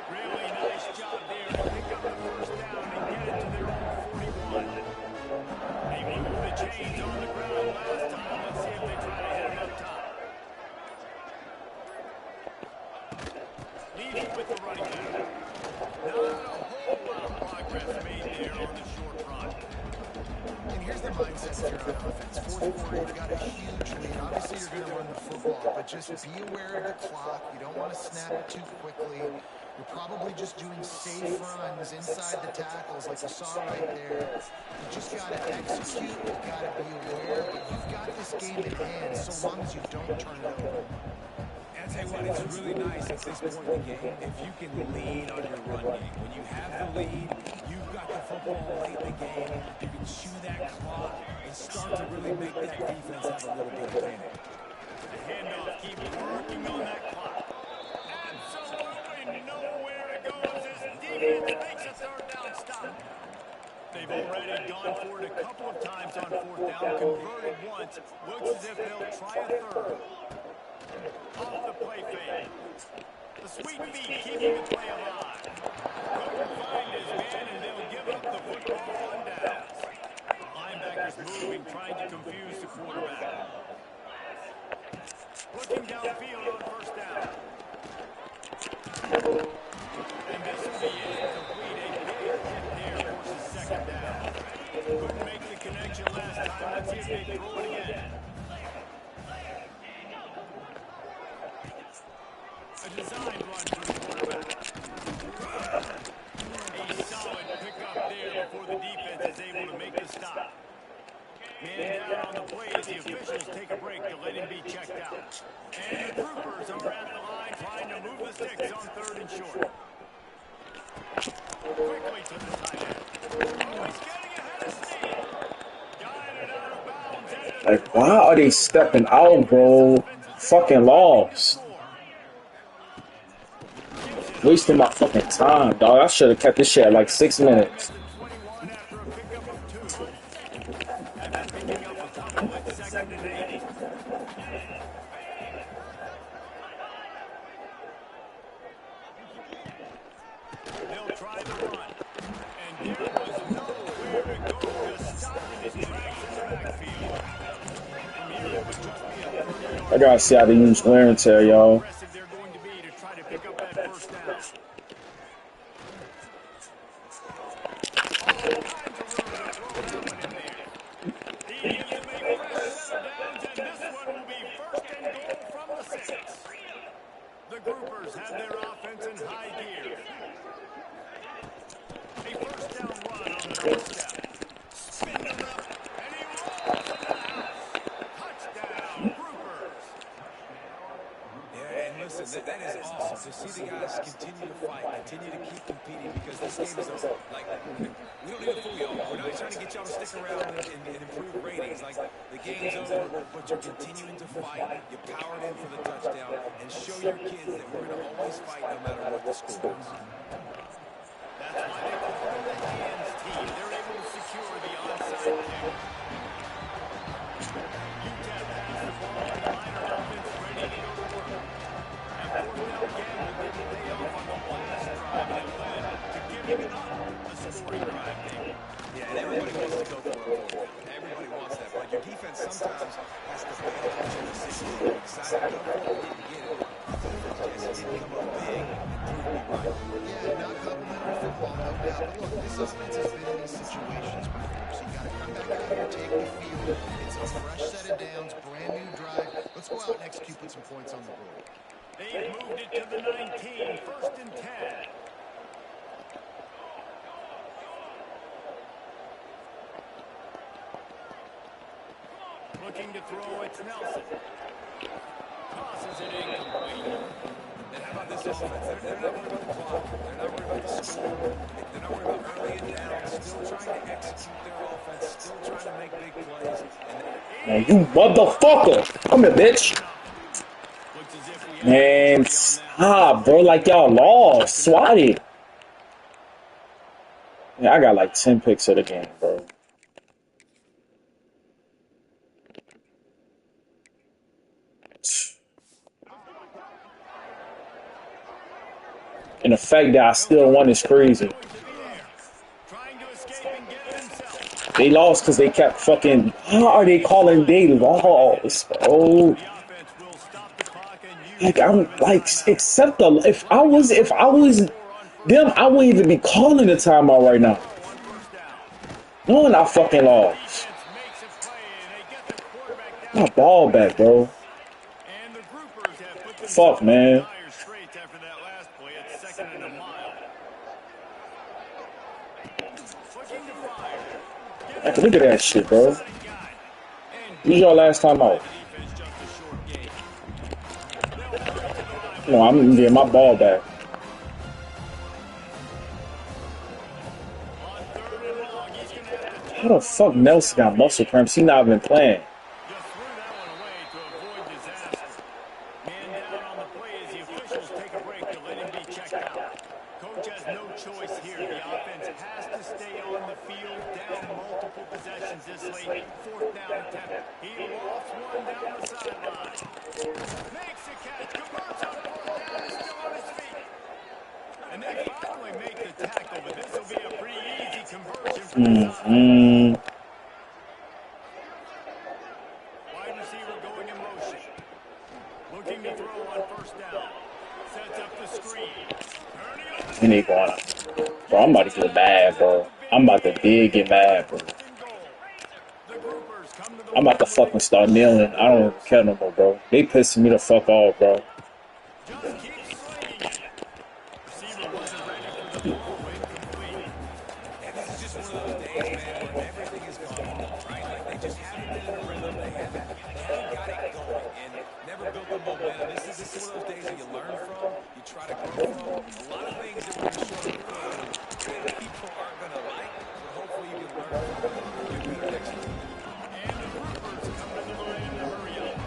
Really nice job there to pick up the first down and get it to their own 41. They moved the chains on the ground last time. Let's see if they try to hit him up top. Needy with the running back. Not a whole lot of progress made there on the short run. And here's the mindset if you're on offense. Fourth quarter, you've got a huge lead. Obviously, you're going to run the football, but just be aware of the clock. You don't want to snap it too quickly. You're probably just doing safe runs inside the tackles like you saw right there. You just got to execute. You've got to be aware. But you've got this game in hand so long as you don't turn it over. And I tell you what, it's really really nice at this point in the game if you can lean on your run game. When you have the lead, you've got the football late in the game, you can chew that clock and start to really make that defense have a little bit of panic. The handoff keeps working on that clock. Absolutely nowhere it goes as defense makes a third down stop. They've already gone for it a couple of times on fourth down, converted once. Looks as if they'll try a third. Off the play fake. The sweet feet keeping the play alive. Couldn't find his man, and they'll give up the football on downs. Linebackers moving, trying to confuse the quarterback. Looking downfield on first down. And this will be incomplete. A big hit there forces second down. Couldn't make the connection last time. Let's see if they throw it again. A design run for the quarterback. A solid pickup there before the defense is able to make the stop. Man down on the play as the officials take a break to let him be checked out. And the Troopers are at the line trying to move the sticks on third and short. Quickly to the tight end. Oh, he's getting ahead of steam. Guided out of bounds. Like, why are they stepping out, bro? Fucking lost. Wasting my fucking time, dog. I should have kept this shit at like 6 minutes. 21 after a pickup of 2. After picking up a couple at second and 8. They'll try the run. And there was nowhere to go, just stopping his tracks in the backfield. From here, it would just be a 30-yard. I gotta see how they use wear and tear, y'all. Aggressive they're going to be to try to pick up that first down. All kinds of room to throw that one in there. He gives them a fresh set of downs, and this one will be first and goal from the 6. The Groupers have their offense in high gear. A first down run on the doorstep. Spin them up, and he rolls into the house. Touchdown, Groupers. Yeah, and listen, that is awesome to see the guys continue to fight, continue to keep competing, because this game is over. Like, we don't need to fool y'all. We're not trying to get y'all to stick around and improve ratings. Like, the game's over, but you're continuing to fight. You powered in for the touchdown, and show your kids that we're going to always fight no matter what the score is. That's why they call them the hands team. They're able to secure the onside kick. UTEP has the ball, and the Miner offense ready to go to work. And fourth down Gamble didn't pay off on the last drive that led to giving up the scoring drive, David. Yeah, and everybody wants to go for it. Everybody wants that, but your defense sometimes has to bail out your decision. You decided to go for it, didn't get it. Jesse didn't come up big and prove me right. Yeah, not complimentary football, no doubt. But look, this offense has been in these situations before, so you got to come back out here, take the field. It's a fresh set of downs, brand new drive. Let's go out and execute, put some points on the board. They've moved it to the 19, first and 10. Looking to throw, it's Nelson. Tosses it incomplete. And how about this offense? They're not worried about the clock. They're not worried about the score. They're not worried about early and down. Still trying to execute their offense. Still trying to make big plays. Man, you motherfucker! Come here, bitch! Man, stop, bro. Like, y'all lost. Swat it. Yeah, I got like 10 picks of the game, bro. And the fact that I still won is crazy. They lost because they kept fucking. How are they calling they lost, bro? Like, I'm like, except the if I was them, I wouldn't even be calling the timeout right now. Knowing I fucking lost. My ball back, bro. Fuck, man. Like, look at that shit, bro. Who's your last time out? No, I'm getting my ball back. How the fuck Nelson got muscle cramps? He not even playing. Just threw that one away to avoid disaster. Man down on the play as the officials take a break to let him be checked out. Coach has no choice here. The offense has to stay on the field, down multiple possessions this late. Fourth down attempt. He lofts one down the sideline. Makes the catch. Converts on fourth down. He's still on his feet. And they finally make the tackle, but this will be a pretty easy conversion for the offense. Wide receiver going in motion. Looking to throw on first down. Sets up the screen. He ain't going. Bro, I'm about to get mad, bro. I'm about to get mad, bro. I'm about to fucking start kneeling. I don't care no more, bro. They pissing me the fuck off, bro. Just keep slinging it. Receiver wasn't ready for the throw, incomplete. And this is just one of those days, man, where everything is gone, right? Like they just haven't been in a rhythm. They haven't got it going and never built the momentum. This is one of those days that you learn from, you try to grow from. A lot of things that we're going to show you that people aren't going to like, but hopefully you can learn from them and get better next year. And the Brewers come to the line to hurry up.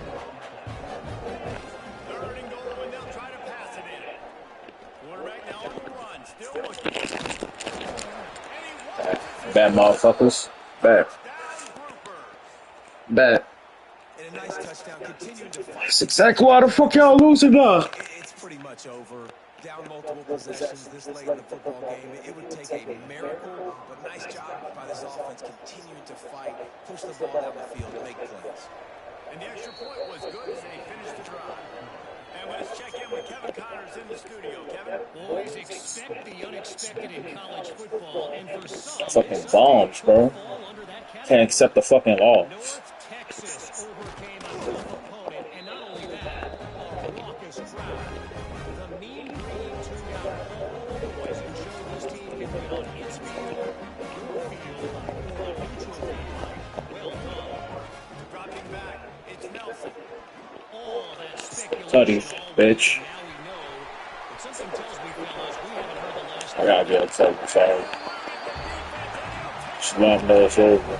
Third and goal, and they'll try to pass it in. Quarterback now on the run, still looking. Bad motherfuckers. Bad. Bad. And a nice touchdown, continuing to fight. That's exactly why the fuck y'all losing now. It's pretty much over. Down multiple possessions this late in the football game. It would take a miracle, but nice job by this offense continuing to fight, push the ball down the field, make plays. And the extra point was good as they finished the drive. And let's check in with Kevin Connors in the studio. Kevin? Boys, expect the unexpected in college football, and for some, Fucking bombs, bro. Can't accept the fucking loss. North Texas overcame a tough opponent, and not only that, a raucous crowd. The Mean Green tuned out all the boys and showed this team can win on its field, your field, or a neutral field. Well done. Dropping back, it's Nelson. All that speculation. Sorry, bitch. Now we know, but something tells me, fellas, we haven't heard the last. I gotta be upset. Sorry. Slam this over.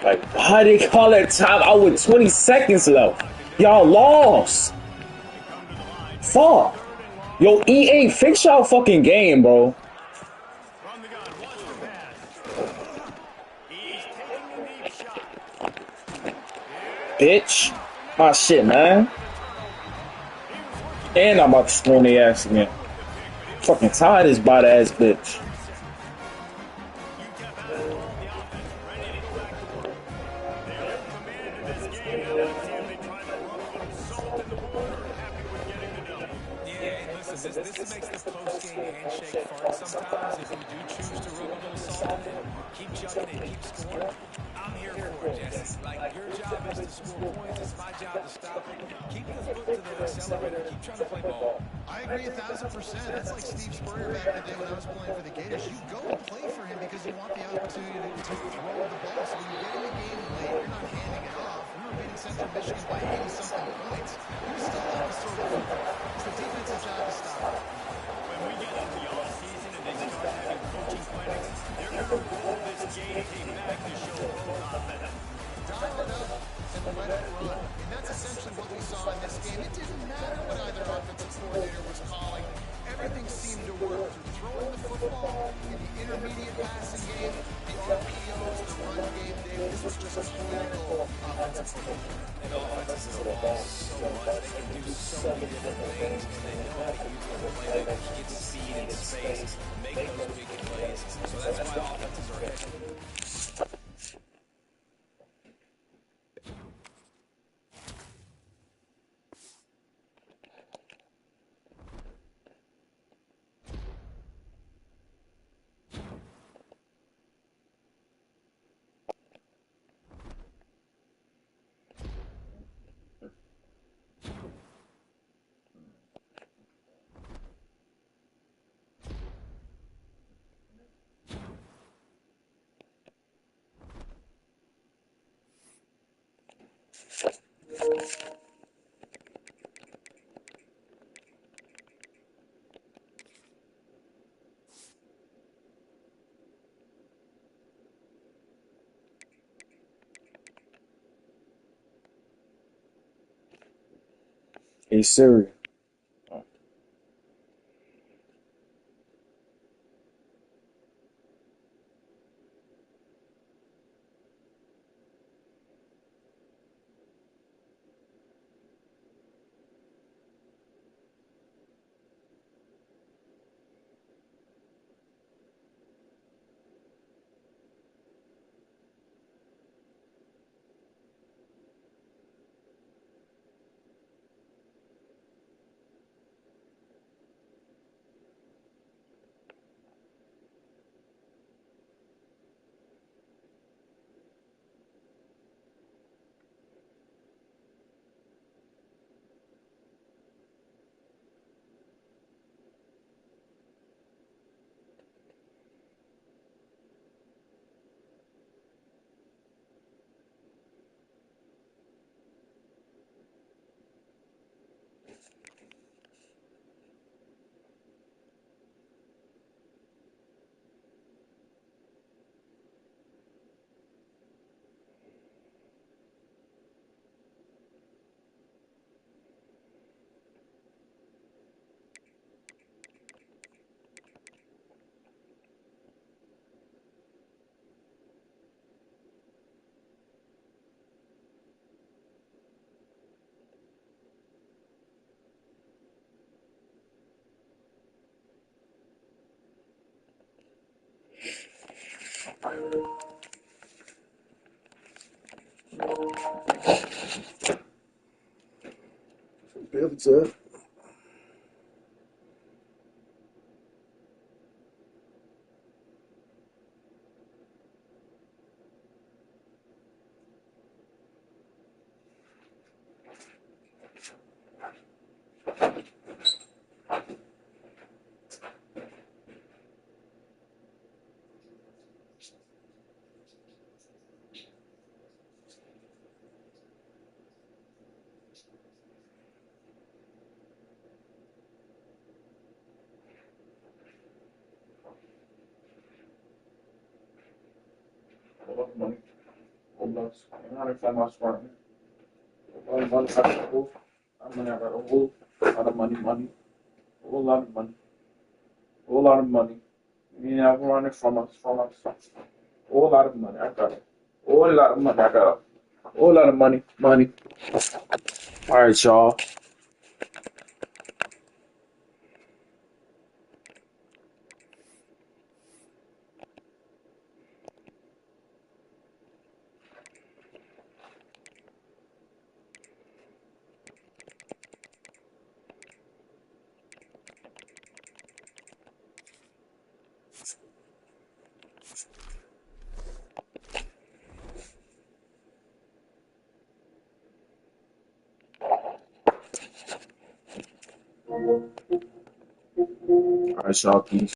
Like, why they call it time out with 20 seconds left? Y'all lost. Fuck. Yo, EA, fix y'all fucking game, bro. Bitch. My shit, man. And I'm about to screw the ass again. Fucking tired of this bot ass bitch. This makes the post-game handshake fun sometimes if you do choose to rub a little salt in it, keep chugging and keep scoring. I'm here for it, Jesse. Like, your job is to score points. It's my job to stop it. Keep the foot to the accelerator. Keep trying to play ball. I agree 1,000%. That's like Steve Spurrier back in the day when I was playing for the Gators. You go and play for him because you want the opportunity to throw the ball. So when you get in the game late, you're not handing it off. We were beating Central Michigan by 80-something points. You still have to sort of football. It's the defensive job to stop it. When we get into the offseason and they start having coaching clinics, they're going to roll this game tape back to show both offense. Dial it up and let it run. And that's essentially what we saw in this game. It didn't matter what either but they can do so many different things, and they know how to use those playmakers, get speed and space, make those big plays. So that's why offenses are ahead. Hey Siri. Built up. A lot of money. A lot. I'm not if I'm not smart. A lot of money. I got a whole lot of money. A whole lot of money. A whole lot of money. You know, I'm running from us. A whole lot of money. I got it. A whole lot of money. I got it. A whole lot of money. All right, y'all. All right, y'all. Peace.